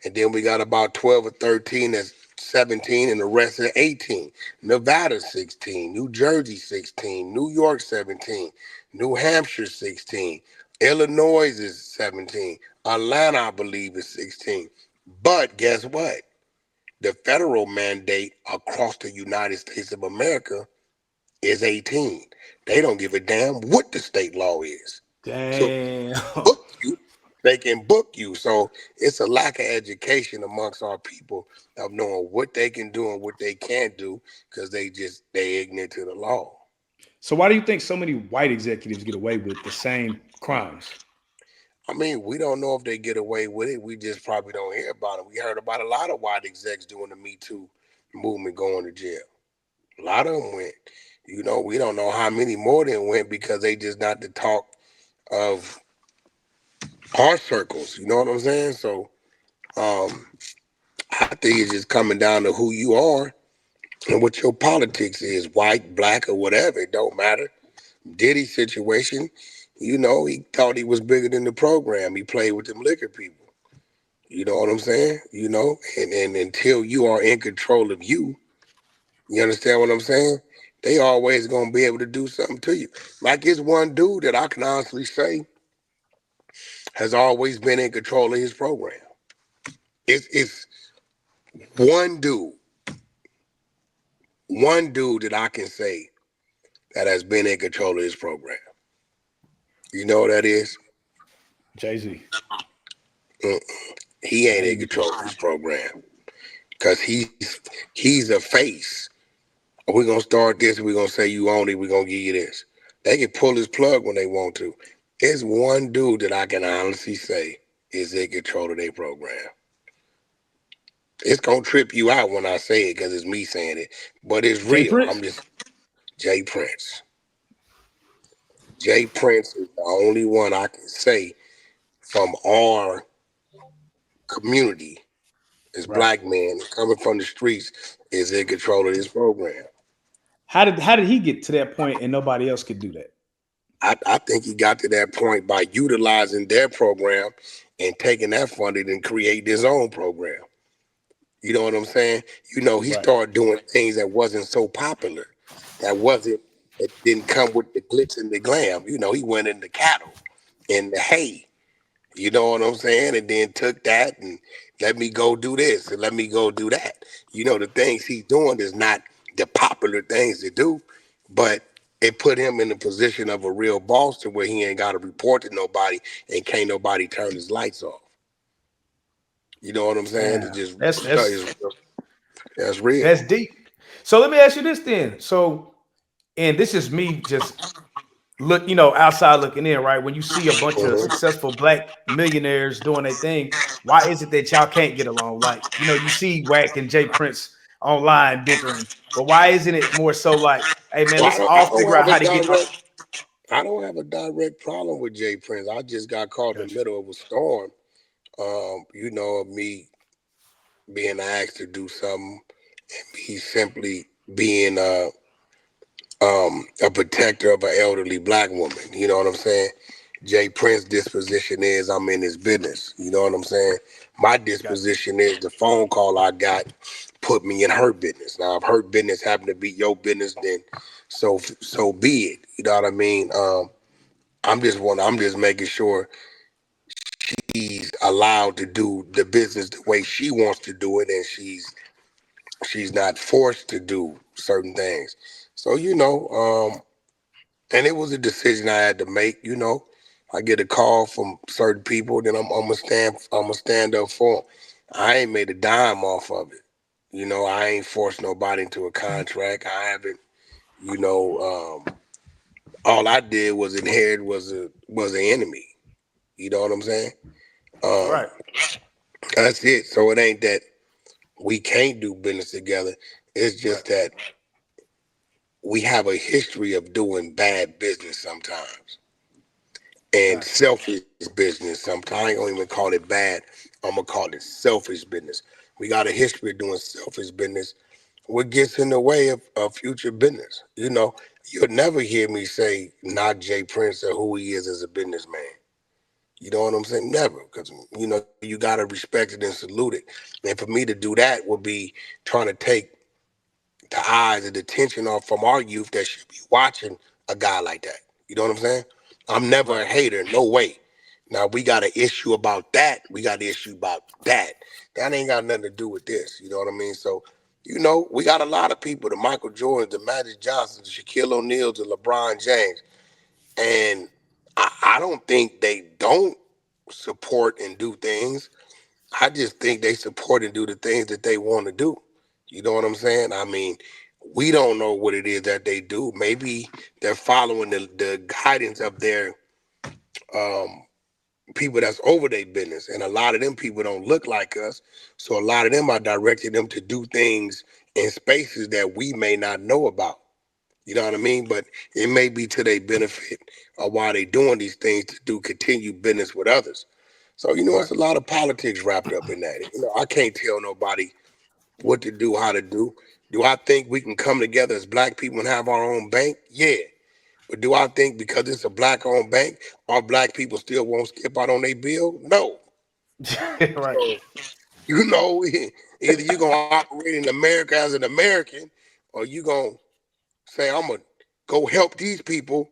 And then we got about 12 or 13 that's 17 and the rest are 18. Nevada 16, New Jersey 16, New York 17, New Hampshire 16, Illinois is 17, Atlanta, I believe, is 16. But guess what? The federal mandate across the United States of America is 18. They don't give a damn what the state law is. So Damn. book you, they can book you. So it's a lack of education amongst our people of knowing what they can do and what they can't do because they ignorant to the law. So why do you think so many white executives get away with the same crimes? I mean, we don't know if they get away with it. We just probably don't hear about it. We heard about a lot of white execs doing the Me Too movement going to jail. A lot of them went. You know, we don't know how many more than went because they just not the talk of our circles. You know what I'm saying? So um, I think it's just coming down to who you are and what your politics is, white, black, or whatever. It don't matter. Diddy situation, you know, he thought he was bigger than the program. He played with them liquor people. You know what I'm saying? You know, and until you are in control of you, you understand what I'm saying? They always gonna be able to do something to you. Like it's one dude that I can honestly say has always been in control of his program. It's one dude, one dude that I can say that has been in control of his program. You know what that is? Jay-Z. Mm, he ain't in Maybe. control of his program because he's a face. We're gonna start this. We're gonna say you own it. We're gonna give you this. They can pull his plug when they want to. It's one dude that I can honestly say is in control of their program. It's gonna trip you out when I say it because it's me saying it, but it's Jay real. I'm Prince? just Jay Prince. Jay Prince is the only one I can say from our community, this Right. black man coming from the streets, is in control of this program. How did he get to that point and nobody else could do that? I think he got to that point by utilizing their program and taking that funding and creating his own program. You know what I'm saying? You know, he Right. started doing things that wasn't so popular, that didn't come with the glitz and the glam. You know, he went into cattle and the hay. You know what I'm saying? And then took that and let me go do this and let me go do that. You know, the things he's doing is not the popular things to do, but it put him in the position of a real boss to where he ain't got to report to nobody and can't nobody turn his lights off. You know what I'm saying? It Damn. just That's is that's real. That's real. that's deep. So let me ask you this then. So, and this is me just look, outside looking in, right? When you see a bunch of Mhm. successful black millionaires doing their thing, why is it that y'all can't get along? Like, you see Wack and Jay Prince online bickering, but why isn't it more so like, hey man, Well, let's all I don't figure out have how a to get direct. I don't have a direct problem with Jay Prince. I just got caught in the Gotcha. middle of a storm. You know, of me being asked to do something, me simply being a protector of an elderly black woman. You know what I'm saying? Jay Prince's disposition is I'm in his business. You know what I'm saying? My Gotcha. disposition is the phone call I got put me in her business. Now, if her business happen to be your business, then so be it. You know what I mean? I'm just making sure she's allowed to do the business the way she wants to do it, and she's not forced to do certain things. So and it was a decision I had to make. I get a call from certain people, then I'm gonna stand up for them. I ain't made a dime off of it. I ain't forced nobody into a contract. I haven't. You know, all I did was inherit was an enemy. You know what I'm saying? Um, Right. that's it. So it ain't that we can't do business together. It's Right. just that we have a history of doing bad business sometimes and Gotcha. selfish business. Sometimes I ain't gonna even call it bad. I'm gonna call it selfish business. We got a history of doing selfish business. What gets in the way of future business? You'll never hear me say knock Jay Prince or who he is as a businessman. You know what I'm saying? Never, because you gotta respect it and salute it. And for me to do that would be trying to take the eyes and the attention off from our youth that should be watching a guy like that. You know what I'm saying? I'm never a Right. hater, no way. Now we got an issue about that. We got an issue about that. That ain't got nothing to do with this. You know what I mean? So, we got a lot of people, the Michael Jordans, the Magic Johnsons, the Shaquille O'Neals, the LeBron James. And I don't think they don't support and do things. I just think they support and do the things that they want to do. You know what I'm saying? I mean, we don't know what it is that they do. Maybe they're following the guidance of their um, people that's over their business. And a lot of them people don't look like us. So a lot of them are directing them to do things in spaces that we may not know about. You know what I mean? But it may be to their benefit of why they doing these things to do continued business with others. So, Right. it's a lot of politics wrapped up in that. I can't tell nobody what to do, how to do. Do I think we can come together as black people and have our own bank? Yeah. But do I think because it's a black owned bank, our black people still won't skip out on their bill? No. Right. So, either you're going to operate in America as an American or you're going to say, I'm going to go help these people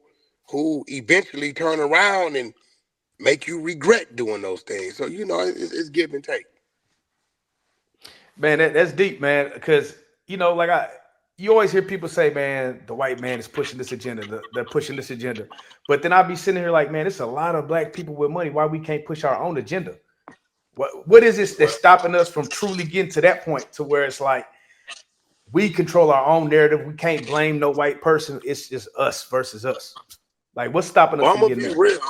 who eventually turn around and make you regret doing those things. So, it's give and take. Man, that's deep, man. Because like you always hear people say, man, the white man is pushing this agenda. They're pushing this agenda. But then I'll be sitting here like, man, it's a lot of black people with money. Why we can't push our own agenda? What is this that's stopping us from truly getting to that point to where it's like we control our own narrative? We can't blame no white person. It's just us versus us. Like, what's stopping us Well, I'm from gonna getting be there? real.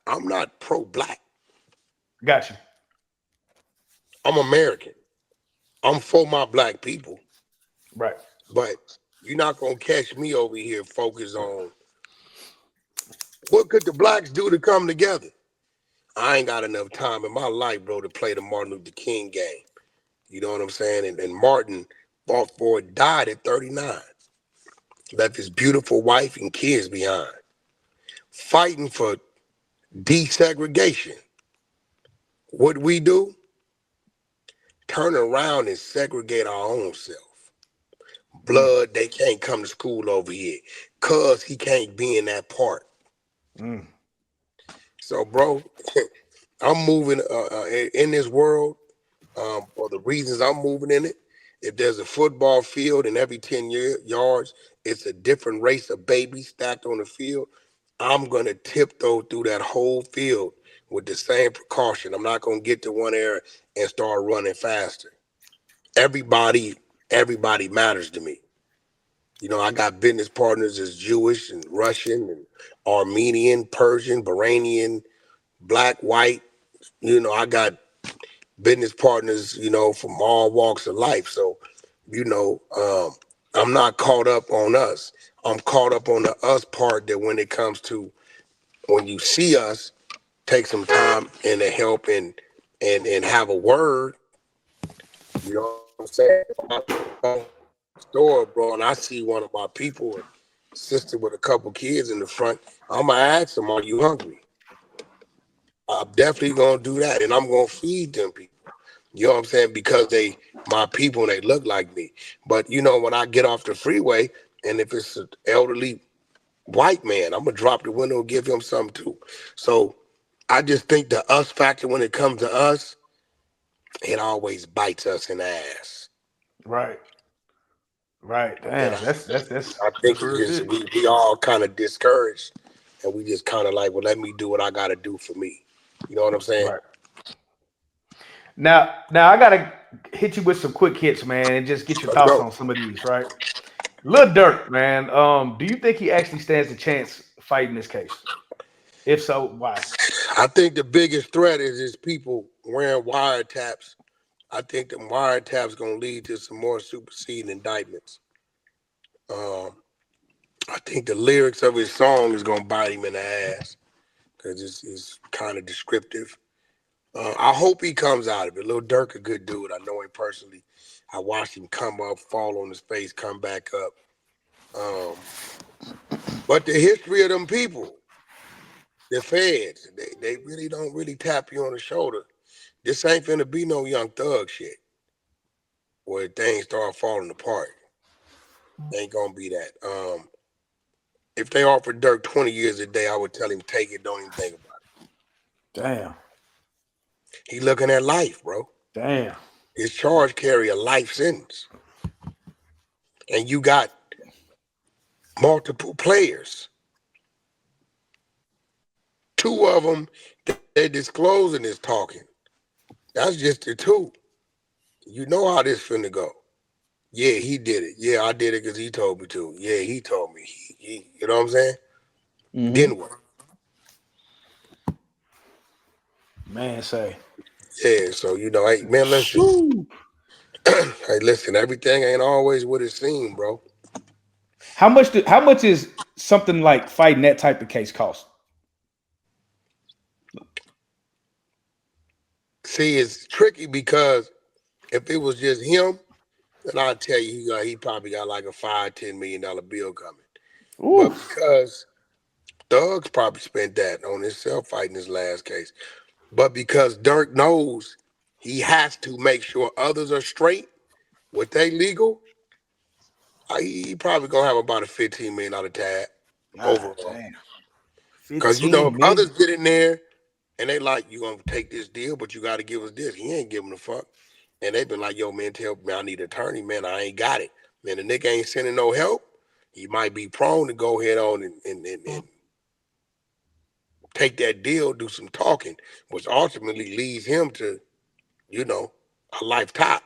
I'm not pro-black. Got you. I'm American. I'm for my black people, Right. but you're not gonna catch me over here focused on what could the blacks do to come together. I ain't got enough time in my life, bro, to play the Martin Luther King game. You know what I'm saying? And Martin Balfour died at 39. Left his beautiful wife and kids behind, fighting for desegregation. What we do? Turn around and segregate our own self. Mm, Blood, they can't come to school over here. Cuz he can't be in that part. mm. So, bro, I'm moving in this world for the reasons I'm moving in it. If there's a football field and every 10 yards, it's a different race of babies stacked on the field, I'm going to tiptoe through that whole field with the same precaution. I'm not going to get to one area and start running faster. Everybody, everybody matters to me. I got business partners as Jewish and Russian and Armenian, Persian, Bahrainian, black, white. I got business partners, from all walks of life. So, I'm not caught up on us. I'm caught up on the us part that when it comes to when you see us, take some time and to help and have a word. You know what I'm saying? Store, bro, and I see one of my people, a sister with a couple kids in the front, I'm gonna ask them, "Are you hungry?" I'm definitely gonna do that, and I'm gonna feed them people. You know what I'm saying? Because they my people and they look like me. But when I get off the freeway, and if it's an elderly white man, I'm gonna drop the window and give him something too. So I just think the us factor when it comes to us, it always bites us in the ass. Right. Right. And Damn. That's I think that's it's real just good. we all kind of discouraged and we just kind of like, well, let me do what I got to do for me. You know what I'm saying? Right. Now I gotta hit you with some quick hits, man, and just get your Let's thoughts go. on some of these, right? Lil Durk, man. Do you think he actually stands a chance fighting this case? If so, why? I think the biggest threat is people wearing wiretaps. I think the wiretaps gonna lead to some more superseding indictments. Um, I think the lyrics of his song is gonna bite him in the ass because it's kind of descriptive. I hope he comes out of it. Lil Durk, a good dude. I know him personally. I watched him come up, fall on his face, come back up. Um, but the history of them people, the feds, they really don't really tap you on the shoulder. This ain't finna be no Young Thug shit where things start falling apart. Ain't gonna be that. If they offered Durk 20 years a day, I would tell him take it, don't even think about Damn, it. He looking at life, bro. damn. His charge carry a life sentence. And you got multiple players. Two of them, they disclosing this talking. That's just the two. You know how this finna go. Yeah, he did it. Yeah, I did it because he told me to. Yeah, he told me. You know what I'm saying? Mm-hmm. Then what? Man, say. Yeah, so hey man, listen. Shoo. Hey, listen, everything ain't always what it seems, bro. How much is something like fighting that type of case cost? See, it's tricky because if it was just him, then I'd tell you he probably got like a $5-10 million bill coming. Ooh. But because Thugs probably spent that on himself fighting his last case. But because Durk knows he has to make sure others are straight with they legal, he probably gonna have about a $15 million tab God overall. damn. Because if 15 others million. get in there and they like, you gonna take this deal, but you gotta give us this. He ain't giving a fuck. And they been like, yo, man, tell me I need an attorney, man. I ain't got it. Man, the nigga ain't sending no help. He might be prone to go ahead on and take that deal, do some talking, which ultimately leads him to, a life top.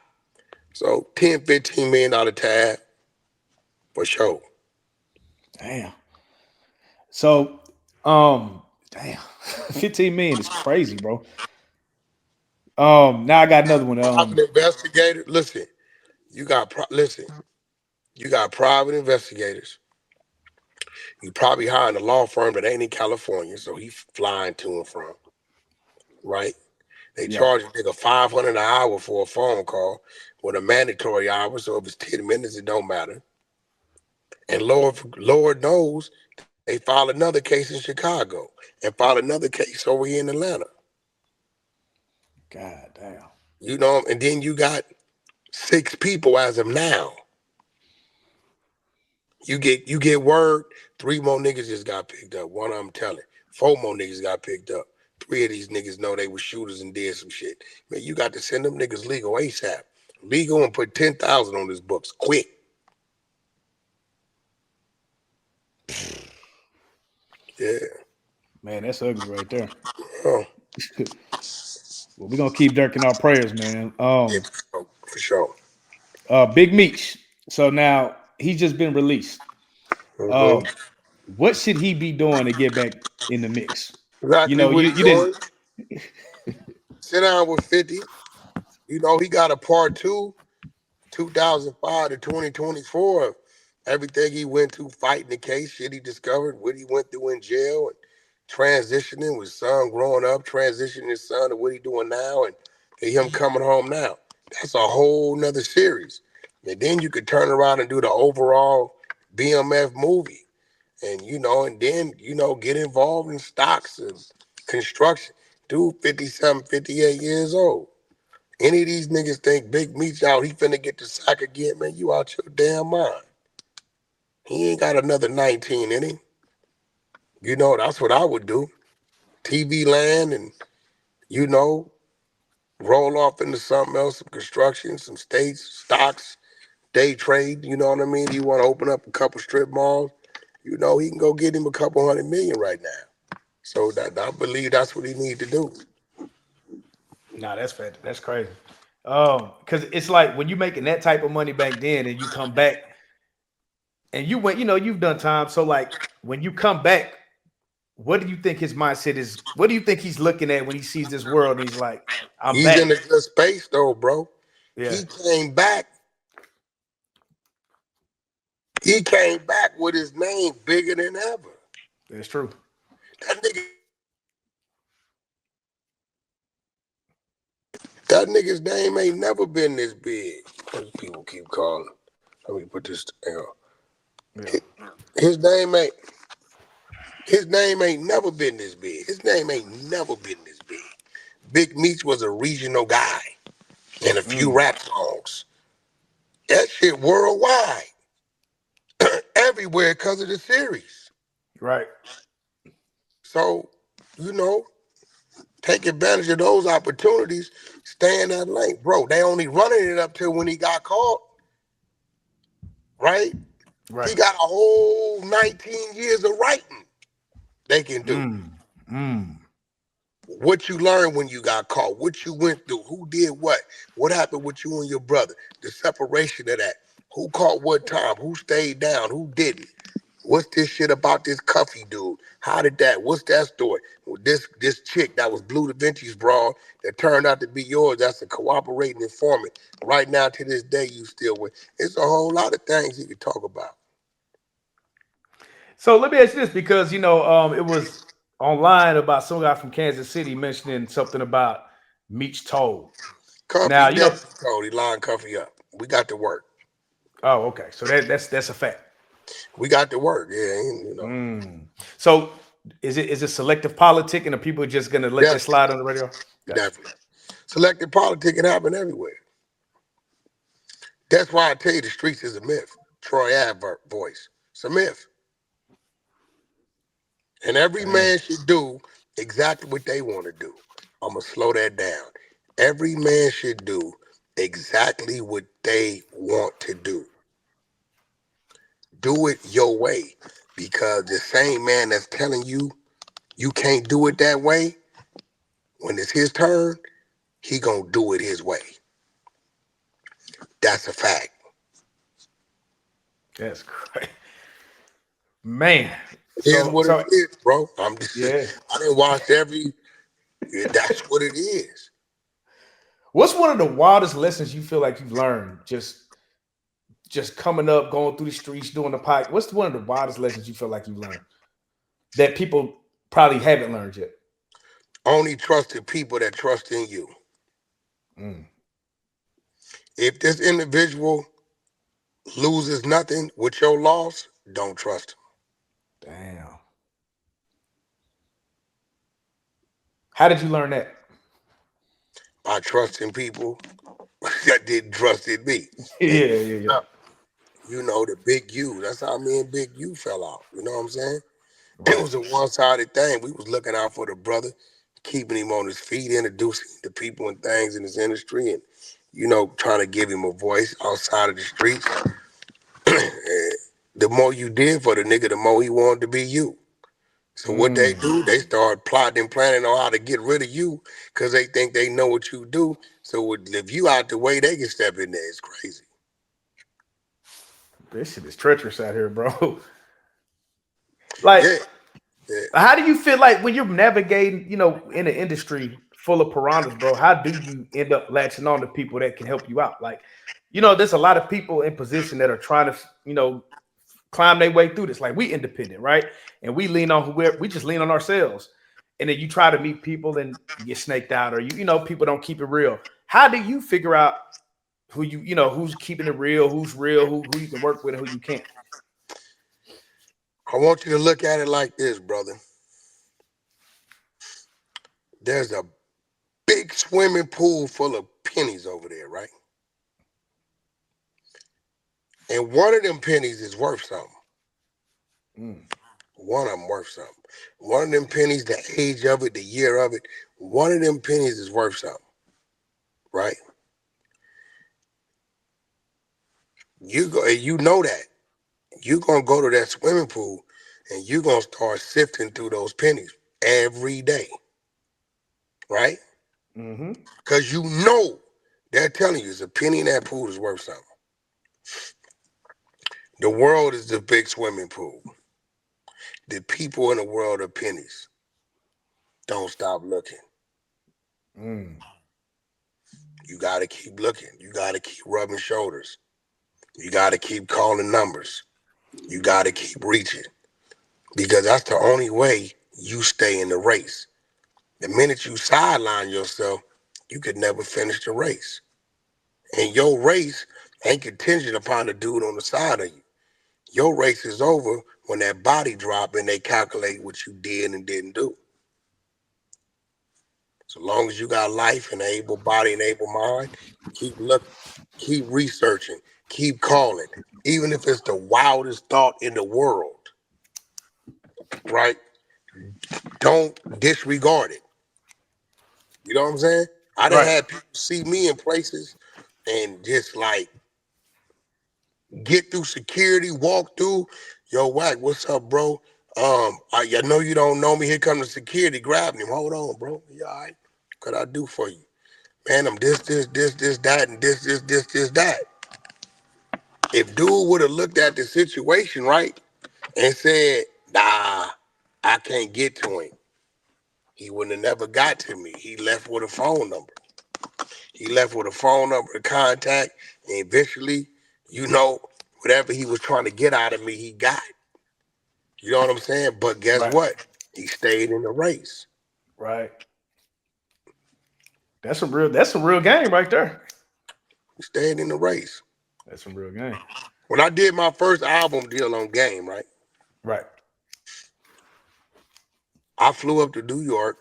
So 10, $15 million tab for sure. Damn. So, damn. 15 million is crazy, bro. Now I got another one. Private investigator, listen, you got listen, you got private investigators. You probably hiring a law firm that ain't in California, so he flying to and from, right? They Yeah. charge a nigga 500 an hour for a phone call with a mandatory hour, so if it's 10 minutes, it don't matter. And Lord knows they file another case in Chicago and file another case over here in Atlanta. God damn. And then you got 6 people as of now. You get word, 3 more niggas just got picked up. One of them telling. 4 more niggas got picked up. 3 of these niggas know they were shooters and did some shit. Man, you got to send them niggas legal ASAP. Legal and put 10,000 on his books. Quick. Yeah. Man, that's ugly right there. Oh, Well, we're gonna keep Dirk in our prayers, man. yeah, for sure. Big Meech. So now he's just been released. Mm-hmm. Um, what should he be doing to get back in the mix? You Exactly know, what you he you didn't. doing. Sit down with 50. He got a part two, 2005 to 2024. Everything he went through fighting the case, shit he discovered, what he went through in jail, and transitioning with son growing up, transitioning his son to what he doing now, and him coming home now. That's a whole nother series. And then you could turn around and do the overall BMF movie. And then, get involved in stocks and construction. Dude, 57, 58 years old. Any of these niggas think Big Meech out, he finna get the sack again, man, you out your damn mind. He ain't got another 19 in him. That's what I would do. TV land and, you know, roll off into something else, some construction, some states, stocks, day trade, you know what I mean? You want to open up a couple strip malls, he can go get him a couple 100 million right now. So I believe that's what he need to do. Nah, that's fat. That's crazy. Because it's like when you making that type of money back then, and you come back and you went, you've done time. So like when you come back, what do you think his mindset is? What do you think he's looking at when he sees this world and he's like, I'm He's in back? a good space though, bro. Yeah, He came back. He came back with his name bigger than ever. that's true. That nigga, that nigga's name ain't never been this big. As people keep calling. Let me put this down. Yeah. His name ain't his name ain't never been this big. His name ain't never been this big. Big Meech was a regional guy and a few Mm, rap songs. That shit worldwide, everywhere because of the series. right. So, you know, take advantage of those opportunities. Stay in that lane, bro. They only running it up till when he got caught, right? He Right. got a whole 19 years of writing they can do. Mm, mm. What you learned when you got caught, what you went through, who did what happened with you and your brother, the separation of that, who caught what time, who stayed down, who didn't. What's this shit about this Cuffy dude? How did that? What's that story? Well, this chick that was Blue Da Vinci's broad that turned out to be yours, that's a cooperating informant. Right now to this day, you still with. It's a whole lot of things you could talk about. So let me ask you this because it was online about some guy from Kansas City mentioning something about Meech told. Cuffy Now, definitely told he lined Cuffy up. We got to work. oh, okay. So that's a fact. We got to work. Yeah, Mm. So is it selective politic and the people are just gonna let that definitely, slide on the radio? Gotcha. definitely. Selective politics can happen everywhere. That's why I tell you the streets is a myth. Troy Advert voice. It's a myth. And every Damn. man should do exactly what they want to do. I'm going to slow that down. Every man should do exactly what they want to do. Do it your way. Because the same man that's telling you you can't do it that way, when it's his turn, he going to do it his way. That's a fact. That's great. Man. It is So what it so is, bro. I'm just, yeah. I didn't watch every, that's what it is. What's one of the wildest lessons you feel like you've learned just coming up, going through the streets, doing the pike? What's one of the wildest lessons you feel like you've learned that people probably haven't learned yet? Only trust the people that trust in you. Mm, If this individual loses nothing with your loss, don't trust him. damn. How did you learn that? By trusting people that didn't trust in me. Yeah, And yeah, yeah. the big U. That's how me and Big U fell out. You know what I'm saying? It Right. was a one-sided thing. We was looking out for the brother, keeping him on his feet, introducing him to people and things in this industry, and trying to give him a voice outside of the streets. The more you did for the nigga, the more he wanted to be you. So what they Mm. do, they start plotting and planning on how to get rid of you because they think they know what you do. So if you out the way, they can step in there. It's crazy. This shit is treacherous out here, bro. Like, Yeah, yeah. how do you feel like when you're navigating, in an industry full of piranhas, bro? How do you end up latching on to people that can help you out? Like, there's a lot of people in position that are trying to, climb their way through this. Like, we independent, right? And we lean on whoever, we just lean on ourselves. And then you try to meet people and you get snaked out, or people don't keep it real. How do you figure out who who's keeping it real, who you can work with and who you can't? I want you to look at it like this, brother. There's a big swimming pool full of pennies over there, right? And one of them pennies is worth something. Mm, One of them worth something. One of them pennies, the age of it, the year of it, one of them pennies is worth something, right? You go, and you know that. You're gonna go to that swimming pool and you're gonna start sifting through those pennies every day, right? Mm-hmm. Because you know they're telling you it's a penny in that pool is worth something. The world is the big swimming pool. The people in the world are pennies. Don't stop looking. Mm. You got to keep looking. You got to keep rubbing shoulders. You got to keep calling numbers. You got to keep reaching because that's the only way you stay in the race. The minute you sideline yourself, you could never finish the race. And your race ain't contingent upon the dude on the side of you. Your race is over when that body drop and they calculate what you did and didn't do. So long as you got life and an able body and able mind, keep looking, keep researching, keep calling, even if it's the wildest thought in the world, right? Don't disregard it. You know what I'm saying? I done Right. had people see me in places and just like get through security, walk through. Yo, Wack, what's up, bro? I know you don't know me. Here come the security grabbing him. Hold on, bro. You all right? What could I do for you? Man, I'm this, that, and this, that. If dude would have looked at the situation, right, and said, nah, I can't get to him, he wouldn't have never got to me. He left with a phone number. He left with a phone number to contact, and eventually, you know, whatever he was trying to get out of me, he got. You know what I'm saying? But guess Right. what? He stayed in the race. Right. That's some real game right there. He stayed in the race. That's some real game. When I did my first album deal on Game, right, Right. I flew up to New York,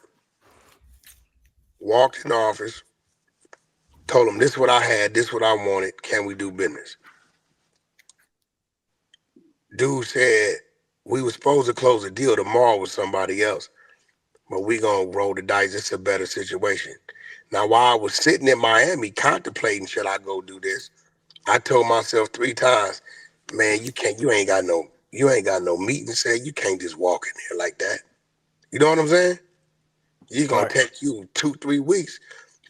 walked in the office, told him this is what I had, this is what I wanted. Can we do business? Dude said we were supposed to close a deal tomorrow with somebody else, but we gonna roll the dice. It's a better situation. Now, while I was sitting in Miami contemplating should I go do this, I told myself 3 times, man, you ain't got no meeting. Say you can't just walk in here like that. You know what I'm saying? It's gonna Right. take you 2-3 weeks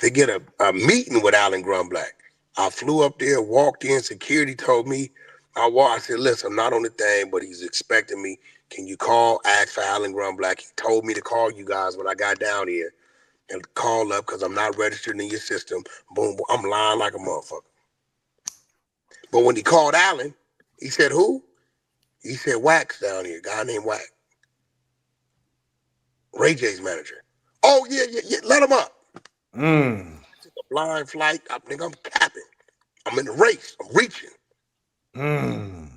to get a meeting with Alan Grumblack. I flew up there, walked in, security told me, I said, listen, I'm not on the thing, but he's expecting me. Can you call, ask for Alan Grumblack? He told me to call you guys when I got down here and call up because I'm not registered in your system. Boom, boom. I'm lying like a motherfucker. But when he called Alan, he said, who? He said, Wack's down here, guy named Wack. Ray J's manager. Oh, yeah, let him up. Mm. Took a blind flight. I think I'm capping. I'm in the race. I'm reaching. Mm.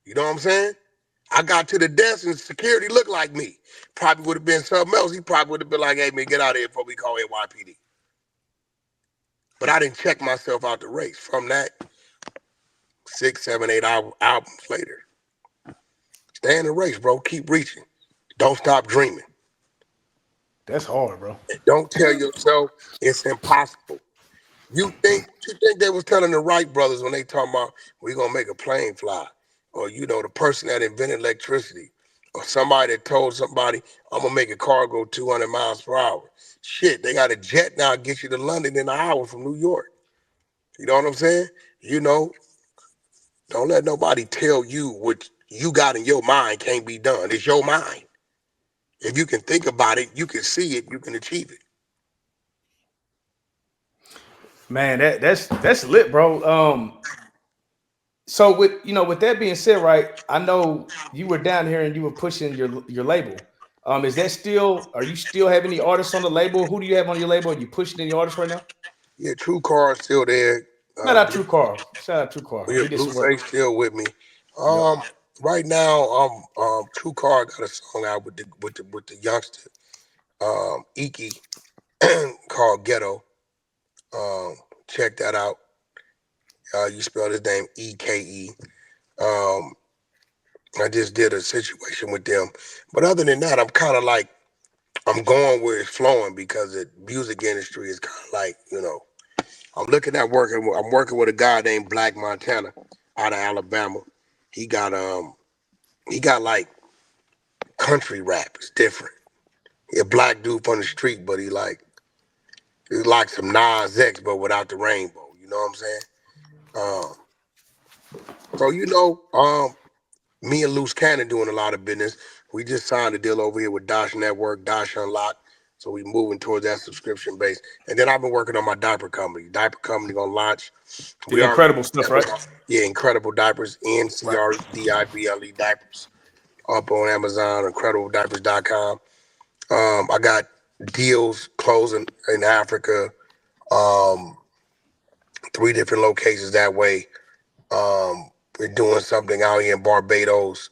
You know what I'm saying? I got to the desk and security looked like me. Probably would have been something else. He probably would have been like, hey, man, get out of here before we call NYPD. But I didn't check myself out the race. From that, 6, 7, 8 albums later. Stay in the race, bro. Keep reaching. Don't stop dreaming. That's hard, bro. And don't tell yourself it's impossible. You think they was telling the Wright brothers when they talking about we gonna make a plane fly, or the person that invented electricity, or somebody that told somebody I'm gonna make a car go 200 miles per hour. Shit, they got a jet now get you to London in an hour from New York. You know what I'm saying? You know, don't let nobody tell you what you got in your mind can't be done. It's your mind. If you can think about it, you can see it, you can achieve it. Man, that's lit, bro. So with that being said, right? I know you were down here and you were pushing your label. Is that still? Are you still have any artists on the label? Who do you have on your label? Are you pushing any artists right now? Yeah, True Car is still there. Shout out True Car. Shout out True Car. Yeah, He did some work. Blueface still with me. Yep. Right now, True Car got a song out with the youngster, Iki, called Ghetto. Um, Check that out. You spell his name EKE. Um, I just did a situation with them, but other than that, I'm kind of like I'm going where it's flowing because the music industry is kind of like I'm looking at working. I'm working with a guy named Black Montana out of Alabama. He got he got like country rap is different. He a black dude from the street, but he's like some Nas X, but without the rainbow. You know what I'm saying? Um, so me and Loose Cannon doing a lot of business. We just signed a deal over here with Dosh Network, Dosh Unlock. So we moving towards that subscription base. And then I've been working on my diaper company. Diaper company gonna launch. The We already incredible stuff, right? yeah, Incredible Diapers, Right. NCREDIBLE diapers. Up on Amazon, incrediblediapers.com. I got deals closing in Africa, um, 3 different locations that way. We're doing something out here in Barbados,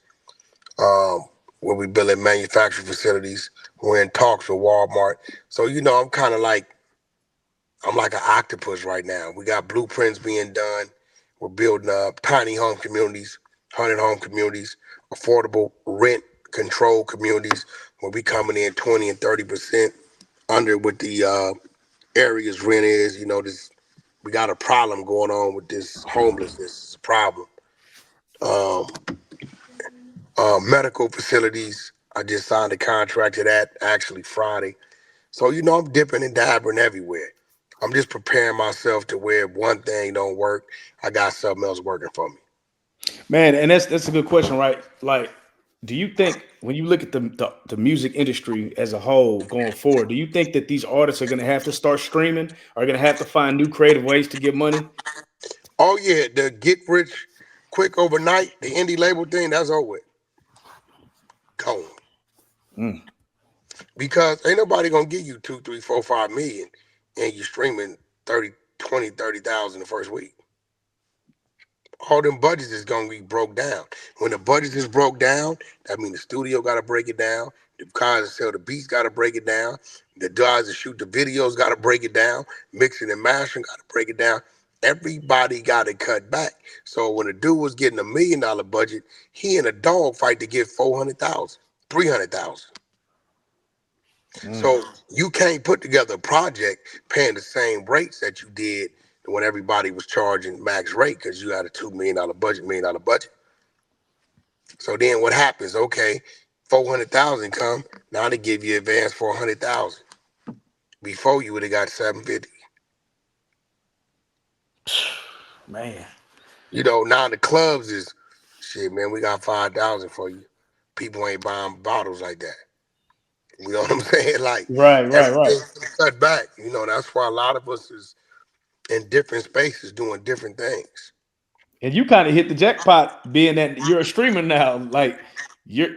um, where we building manufacturing facilities. We're in talks with Walmart. So I'm kind of like I'm like an octopus right now. We got blueprints being done. We're building up tiny home communities, 100 home communities, affordable rent control communities where we coming in 20 and 30% under what the area's rent is. This we got a problem going on with this homelessness. It's a problem. Um, Medical facilities. I just signed a contract to that actually Friday. So I'm dipping and dabbling everywhere. I'm just preparing myself to where if one thing don't work, I got something else working for me. Man, and that's a good question, right? Like, do you think when you look at the music industry as a whole going forward, do you think that these artists are going to have to start streaming? Are going to have to find new creative ways to get money? Oh yeah, the get rich quick overnight, the indie label thing, that's over with. Gone. Mm. Because ain't nobody gonna give you 2, 3, 4, 5 million and you streaming 30, 20, 30,000 the first week. All them budgets is gonna be broke down. When the budget is broke down, that means the studio gotta break it down. The guys that sell the beats gotta break it down. The guys that shoot the videos gotta break it down. Mixing and mastering gotta break it down. Everybody gotta cut back. So when a dude was getting $1 million budget, he in a dog fight to get 400,000, 300,000. Mm. So you can't put together a project paying the same rates that you did when everybody was charging max rate because you had a $2 million budget, $1 million budget. So then what happens? Okay, 400,000 come. Now they give you advance for 100,000. Before you would have got 750. Man. Now the clubs is shit, man. We got 5,000 for you. People ain't buying bottles like that. You know what I'm saying? Like Right. everything's cut back. That's why a lot of us is in different spaces doing different things. And you kind of hit the jackpot being that you're a streamer now. Like you're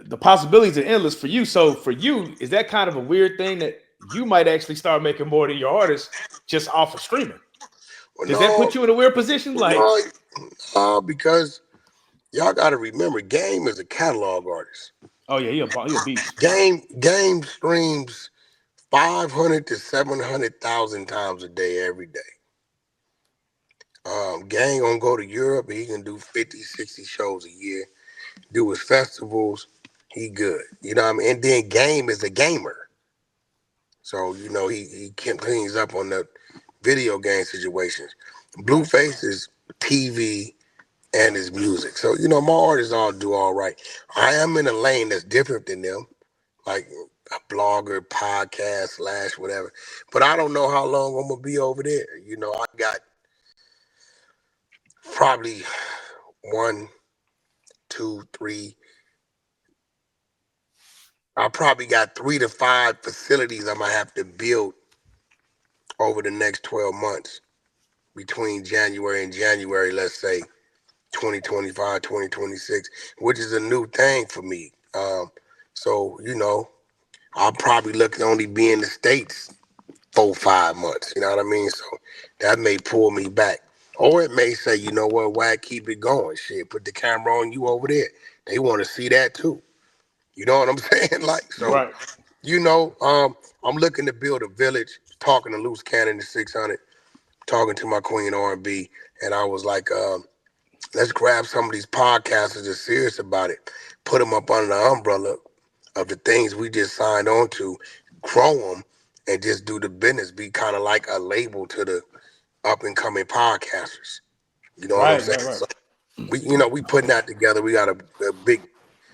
the possibilities are endless for you. So for you, is that kind of a weird thing that you might actually start making more than your artists just off of streaming? Well, Does that no, put you in a weird position? Like, no, no, because y'all got to remember, Game is a catalog artist. oh yeah, he a beast. Game streams 500 to 700,000 times a day, every day. Gang gonna go to Europe. He can do 50, 60 shows a year. Do his festivals. He good. You know what I mean? And then Game is a gamer. So, he cleans up on the video game situations. Blueface is TV and his music. So, my artists all do all right. I am in a lane that's different than them, like a blogger, podcast, slash, whatever. But I don't know how long I'm going to be over there. I got probably 1, 2, 3. I probably got 3 to 5 facilities I'm going to have to build over the next 12 months between January and January, let's say 2025, 2026, which is a new thing for me. So, I'll probably look to only be in the States 4, 5 months. You know what I mean? So that may pull me back. Or it may say, you know what, Wack, keep it going. Shit, put the camera on you over there. They want to see that too. You know what I'm saying? Like, so, Right. I'm looking to build a village, talking to Loose Cannon to 600, talking to my queen R&B, and I was like, let's grab some of these podcasters that's serious about it, put them up under the umbrella of the things we just signed on to, grow them, and just do the business, be kind of like a label to the up and coming podcasters. You know what I'm saying? Right. So we putting that together. We got a big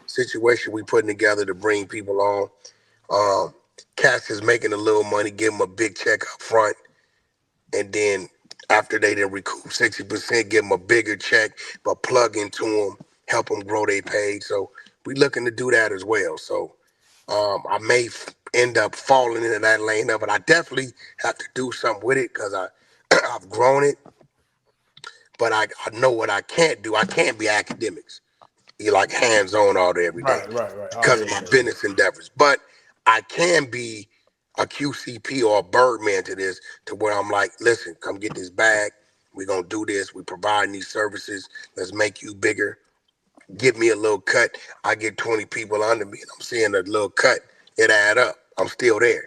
situation we putting together to bring people on. Um, Cats is making a little money, give them a big check up front, and then after they done recoup 60%, give them a bigger check, but plug into them, help them grow their page. So we looking to do that as well. So I may end up falling into that lane of it. I definitely have to do something with it because I've grown it, but I know what I can't do. I can't be academics. You like hands on all day every day Right. Oh because of yeah, my yeah, yeah. business endeavors. But I can be a QCP or a Birdman to this, to where I'm like, listen, come get this bag. We're gonna do this. We providing these services. Let's make you bigger. Give me a little cut. I get 20 people under me, and I'm seeing a little cut. It add up. I'm still there.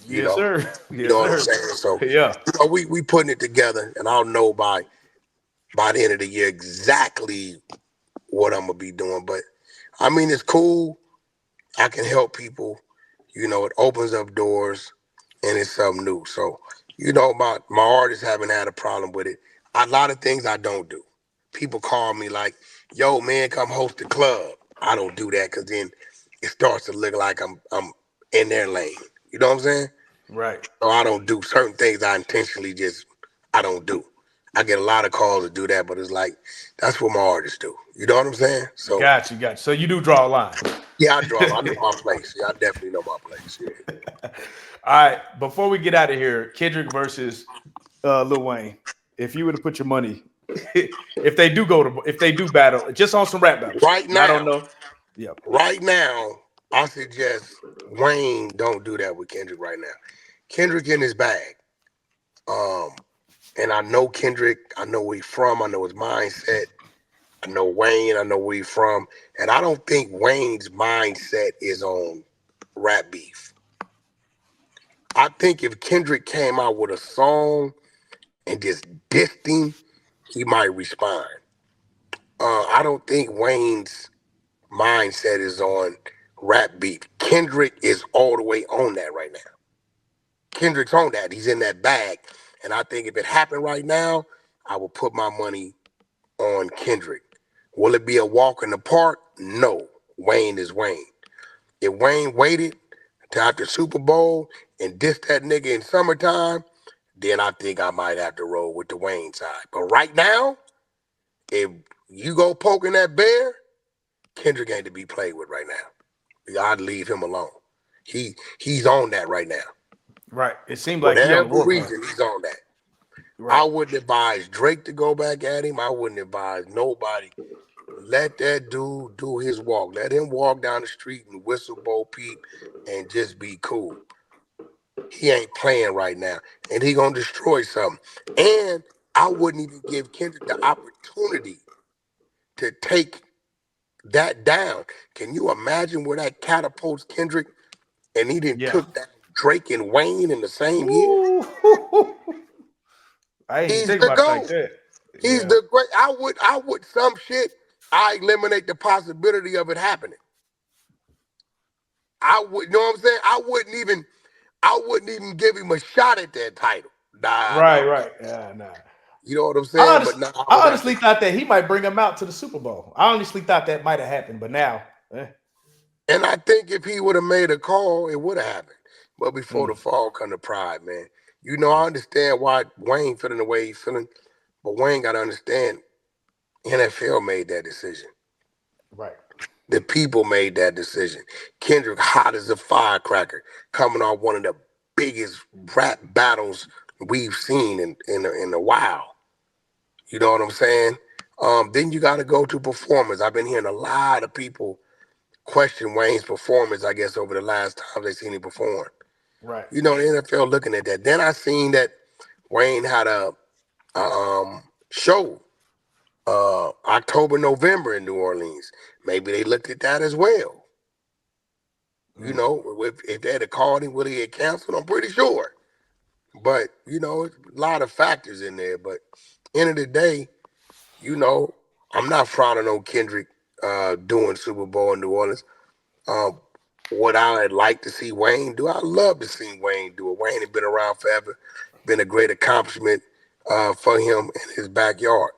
You Yes, know. sir. You Yes, know what I'm sir. saying? So Yeah. we putting it together, and I'll know by the end of the year exactly what I'm gonna be doing. But I mean, it's cool. I can help people. It opens up doors, and it's something new. So, my artists haven't had a problem with it. A lot of things I don't do. People call me like, "Yo, man, come host the club." I don't do that because then it starts to look like I'm in their lane. You know what I'm saying? Right. So I don't do certain things. I don't do. I get a lot of calls to do that, but it's like that's what my artists do. You know what I'm saying? So Got you. So you do draw a line. yeah, I draw. I know my place. Yeah, I definitely know my place. Yeah. All right. Before we get out of here, Kendrick versus Lil Wayne. If you were to put your money, if they do battle, just on some rap battle shit, Right not on now, no. Yeah. right now, I suggest Wayne don't do that with Kendrick right now. Kendrick in his bag. Um, and I know Kendrick. I know where he's from. I know his mindset. I know Wayne. I know where he's from. And I don't think Wayne's mindset is on rap beef. I think if Kendrick came out with a song and just dissed him, he might respond. I don't think Wayne's mindset is on rap beef. Kendrick is all the way on that right now. Kendrick's on that. He's in that bag. And I think if it happened right now, I will put my money on Kendrick. Will it be a walk in the park? No. Wayne is Wayne. If Wayne waited till after Super Bowl and dissed that nigga in summertime, then I think I might have to roll with the Wayne side. But right now, if you go poking that bear, Kendrick ain't to be played with right now. I'd leave him alone. He's on that right now. Right. It seemed like he on the Whatever warpath. reason, he's on that. I Right. wouldn't advise Drake to go back at him. I wouldn't advise nobody. Let that dude do his walk. Let him walk down the street and whistle Bo Peep and just be cool. He ain't playing right now. And he gonna destroy something. And I wouldn't even give Kendrick the opportunity to take that down. Can you imagine where that catapults Kendrick? And he didn't Yeah. took down Drake and Wayne in the same year. Ooh. I ain't even He's think the about it like GOAT. that. He's Yeah. the great. I would some shit. I eliminate the possibility of it happening. I would, you know what I'm saying? I wouldn't even give him a shot at that title. Nah, Right. no. Right. Yeah. Nah. You know what I'm saying? But nah, I would I have to. honestly thought that he might bring him out to the Super Bowl. I honestly thought that might have happened, but now, And I think if he would have made a call, it would have happened. But before mm, the fall come to pride, man. I understand why Wayne feeling the way he's feeling, but Wayne got to understand NFL made that decision. right. The people made that decision. Kendrick, hot as a firecracker, coming off one of the biggest rap battles we've seen in a while. You know what I'm saying? Then you got to go to performance. I've been hearing a lot of people question Wayne's performance, I guess, over the last time they seen him perform. Right. The NFL looking at that. Then I seen that Wayne had a show October, November in New Orleans. Maybe they looked at that as well. Mm, If they had called him, would he get canceled? I'm pretty sure. But, it's a lot of factors in there. But end of the day, you know, I'm not frowning on Kendrick doing Super Bowl in New Orleans. Um, what I'd like to see Wayne do, I love to see Wayne do it. Wayne has been around forever, been a great accomplishment for him in his backyard.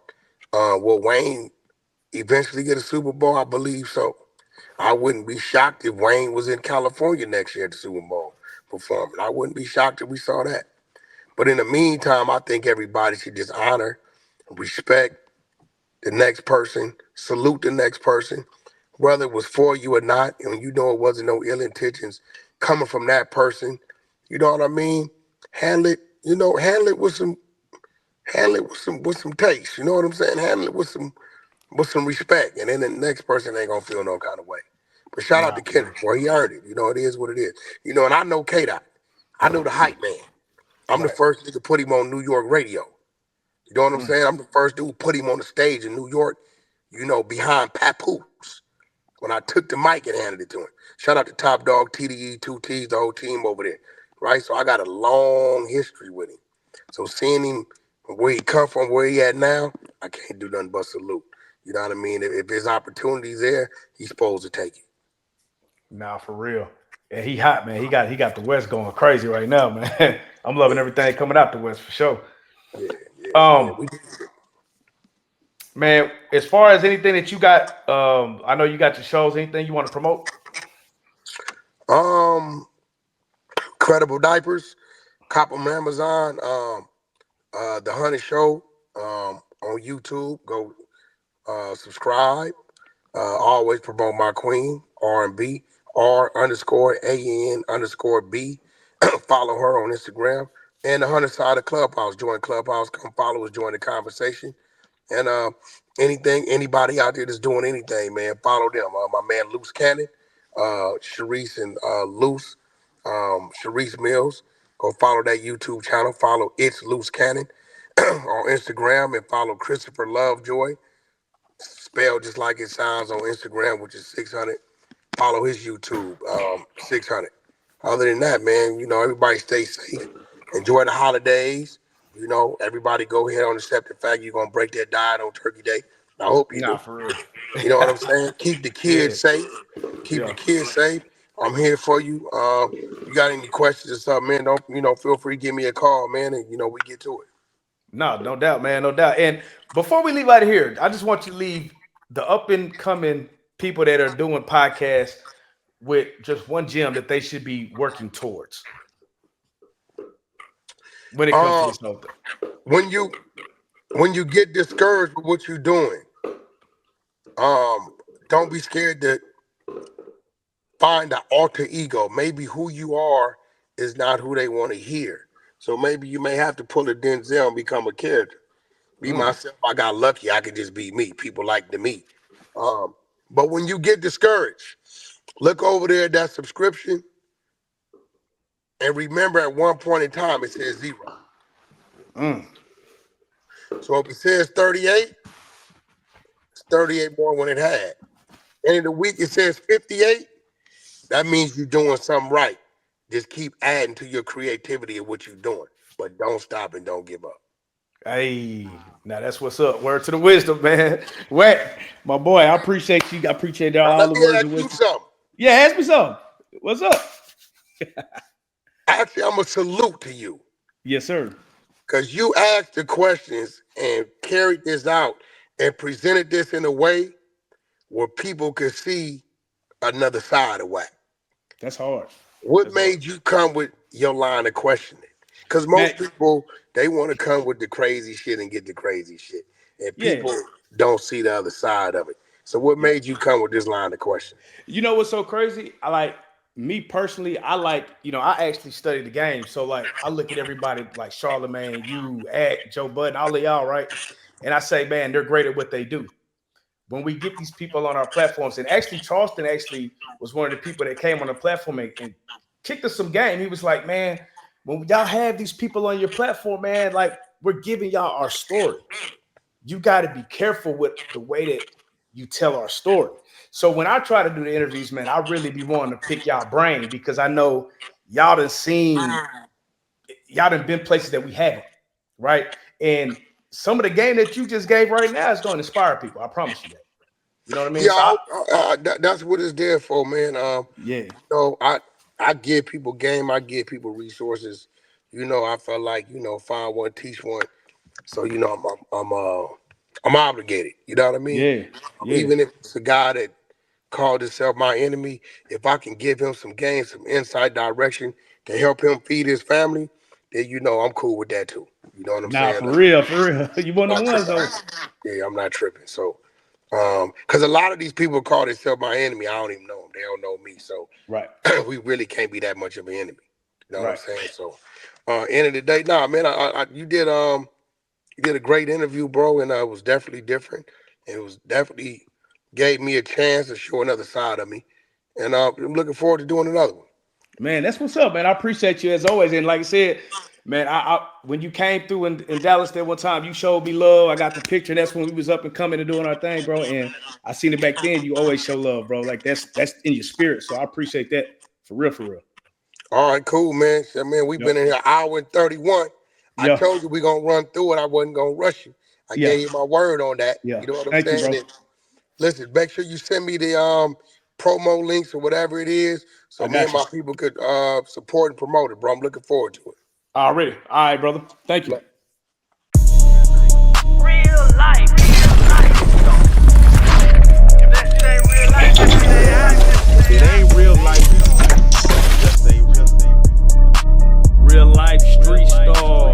Will Wayne eventually get a Super Bowl? I believe so. I wouldn't be shocked if Wayne was in California next year at the Super Bowl performing. I wouldn't be shocked if we saw that. But in the meantime, I think everybody should just honor, respect the next person, salute the next person, whether it was for you or not, and you know it wasn't no ill intentions coming from that person. You know what I mean? Handle it, handle it with some taste. You know what I'm saying? Handle it with some respect, and then the next person ain't gonna feel no kind of way. But shout out Nah, to for real. Kendrick, boy, he earned it. You know, it is what it is. And I know K-Dot. I know the hype man. I'm the Right. first nigga put him on New York radio. You know what I'm Mm. saying? I'm the first dude put him on the stage in New York, behind Papoose when I took the mic and handed it to him. Shout out to Top Dog, TDE, 2Ts, the whole team over there, right? So I got a long history with him. So seeing him where he come from, where he at now, I can't do nothing but salute. You know what I mean? If his opportunity's there, he's supposed to take it. Nah, for real. And he hot, man. He got the West going crazy right now, man. I'm loving Yeah, everything coming out the West for sure. yeah, yeah, yeah. Um, man, as far as anything that you got, I know you got your shows. Anything you want to promote? Um, Credible Diapers, cop 'em Amazon. The Honey Show on YouTube. Go subscribe. Always promote my queen, R&B, R_AN_B. Follow her on Instagram. And the 100 Side of Clubhouse. Join Clubhouse. Come follow us. Join the conversation. And anybody out there that's doing anything, man, follow them. My man Loose Cannon, Sharice and Loose, Sharice Mills. Go follow that YouTube channel. Follow It's Loose Cannon on Instagram, and follow Christopher Lovejoy, spelled just like it sounds on Instagram, which is 600. Follow his YouTube, 600. Other than that, man, everybody stay safe. Enjoy the holidays. Everybody go ahead on accept the fact you're gonna break that diet on Turkey Day. I hope you Nah, do. for real. You know what I'm saying? Keep the Yeah, kids safe. Keep the yeah. kids safe. I'm here for you. You got any questions or something, man? Don't feel free to give me a call, man, and we get to it. No, no doubt, man, no doubt. And before we leave out of here, I just want you to leave the up and coming people that are doing podcasts with just one gem that they should be working towards when it comes to Um, this whole thing. when you get discouraged with what you're doing, um, don't be scared to find an alter ego. Maybe who you are is not who they want to hear. So maybe you may have to pull a Denzel and become a character. Be Mm. myself. I got lucky. I could just be me. People like the me. Um, but when you get discouraged, look over there at that subscription and remember at one point in time it says 0. Mm. So if it says 38, it's 38 more when it had. And in the week it says 58, that means you're doing something right. Just keep adding to your creativity of what you're doing. But don't stop and don't give up. Hey, now that's what's up. Word to the wisdom, man. Wack, my boy, I appreciate you. I appreciate Now all let the me words ask of you wisdom. something. Yeah, ask me something. What's up? Actually, I'm going to salute to you. Yes, sir. Because you asked the questions and carried this out and presented this in a way where people could see another side of Wack. That's hard. What That's hard. made you come with your line of questioning? Because Man, most people, they want to come with the crazy shit and get the crazy shit. And yeah, people don't see the other side of it. So what yeah. made you come with this line of questioning? You know what's so crazy? I like me personally, I like, I actually study the game. So like I look at everybody like Charlemagne, you, Act, Joe Budden, all of y'all, right? And I say, man, they're great at what they do. When we get these people on our platforms, and actually Charleston actually was one of the people that came on the platform and kicked us some game. He was like, man, when y'all have these people on your platform, man, like we're giving y'all our story. You got to be careful with the way that you tell our story. So when I try to do the interviews, man, I really be wanting to pick y'all brain because I know y'all done been places that we haven't, right? And some of the game that you just gave right now is going to inspire people. I promise you that. You know what I mean? Yeah, So that's what it's there for, man. yeah, I give people game, I give people resources. I felt like find one, teach one. So I'm obligated. You know what I mean? yeah, yeah, Even if it's a guy that called himself my enemy, if I can give him some game, some insight, direction to help him feed his family, then I'm cool with that too. You know what I'm Nah, saying? for real, for real. You one of I'm the not ones tripping. though. Yeah, I'm not tripping. So, because a lot of these people call themselves my enemy, I don't even know them. They don't know me. So, Right, we really can't be that much of an enemy. You know what I'm right. saying? So, end of the day, nah, man, you did a great interview, bro, and it was definitely different. And it was definitely gave me a chance to show another side of me. And I'm looking forward to doing another one. Man, that's what's up, man. I appreciate you as always. And like I said, man, I when you came through in Dallas that one time, you showed me love. I got the picture. That's when we was up and coming and doing our thing, bro. And I seen it back then. You always show love, bro. Like that's in your spirit. So I appreciate that for real, for real. All right, cool, man. So, man, we've Yep. been in here an hour and 31. I Yeah. told you we're going to run through it. I wasn't going to rush you. I Yeah. gave you my word on that. Yeah. You know what I'm Thank you, saying? bro. And listen, make sure you send me the promo links or whatever it is so I me got and you. my people could support and promote it, bro. I'm looking forward to it. Already. All right, brother. Thank you. Real life. If that shit ain't real life, It ain't real life. Just a real life street star.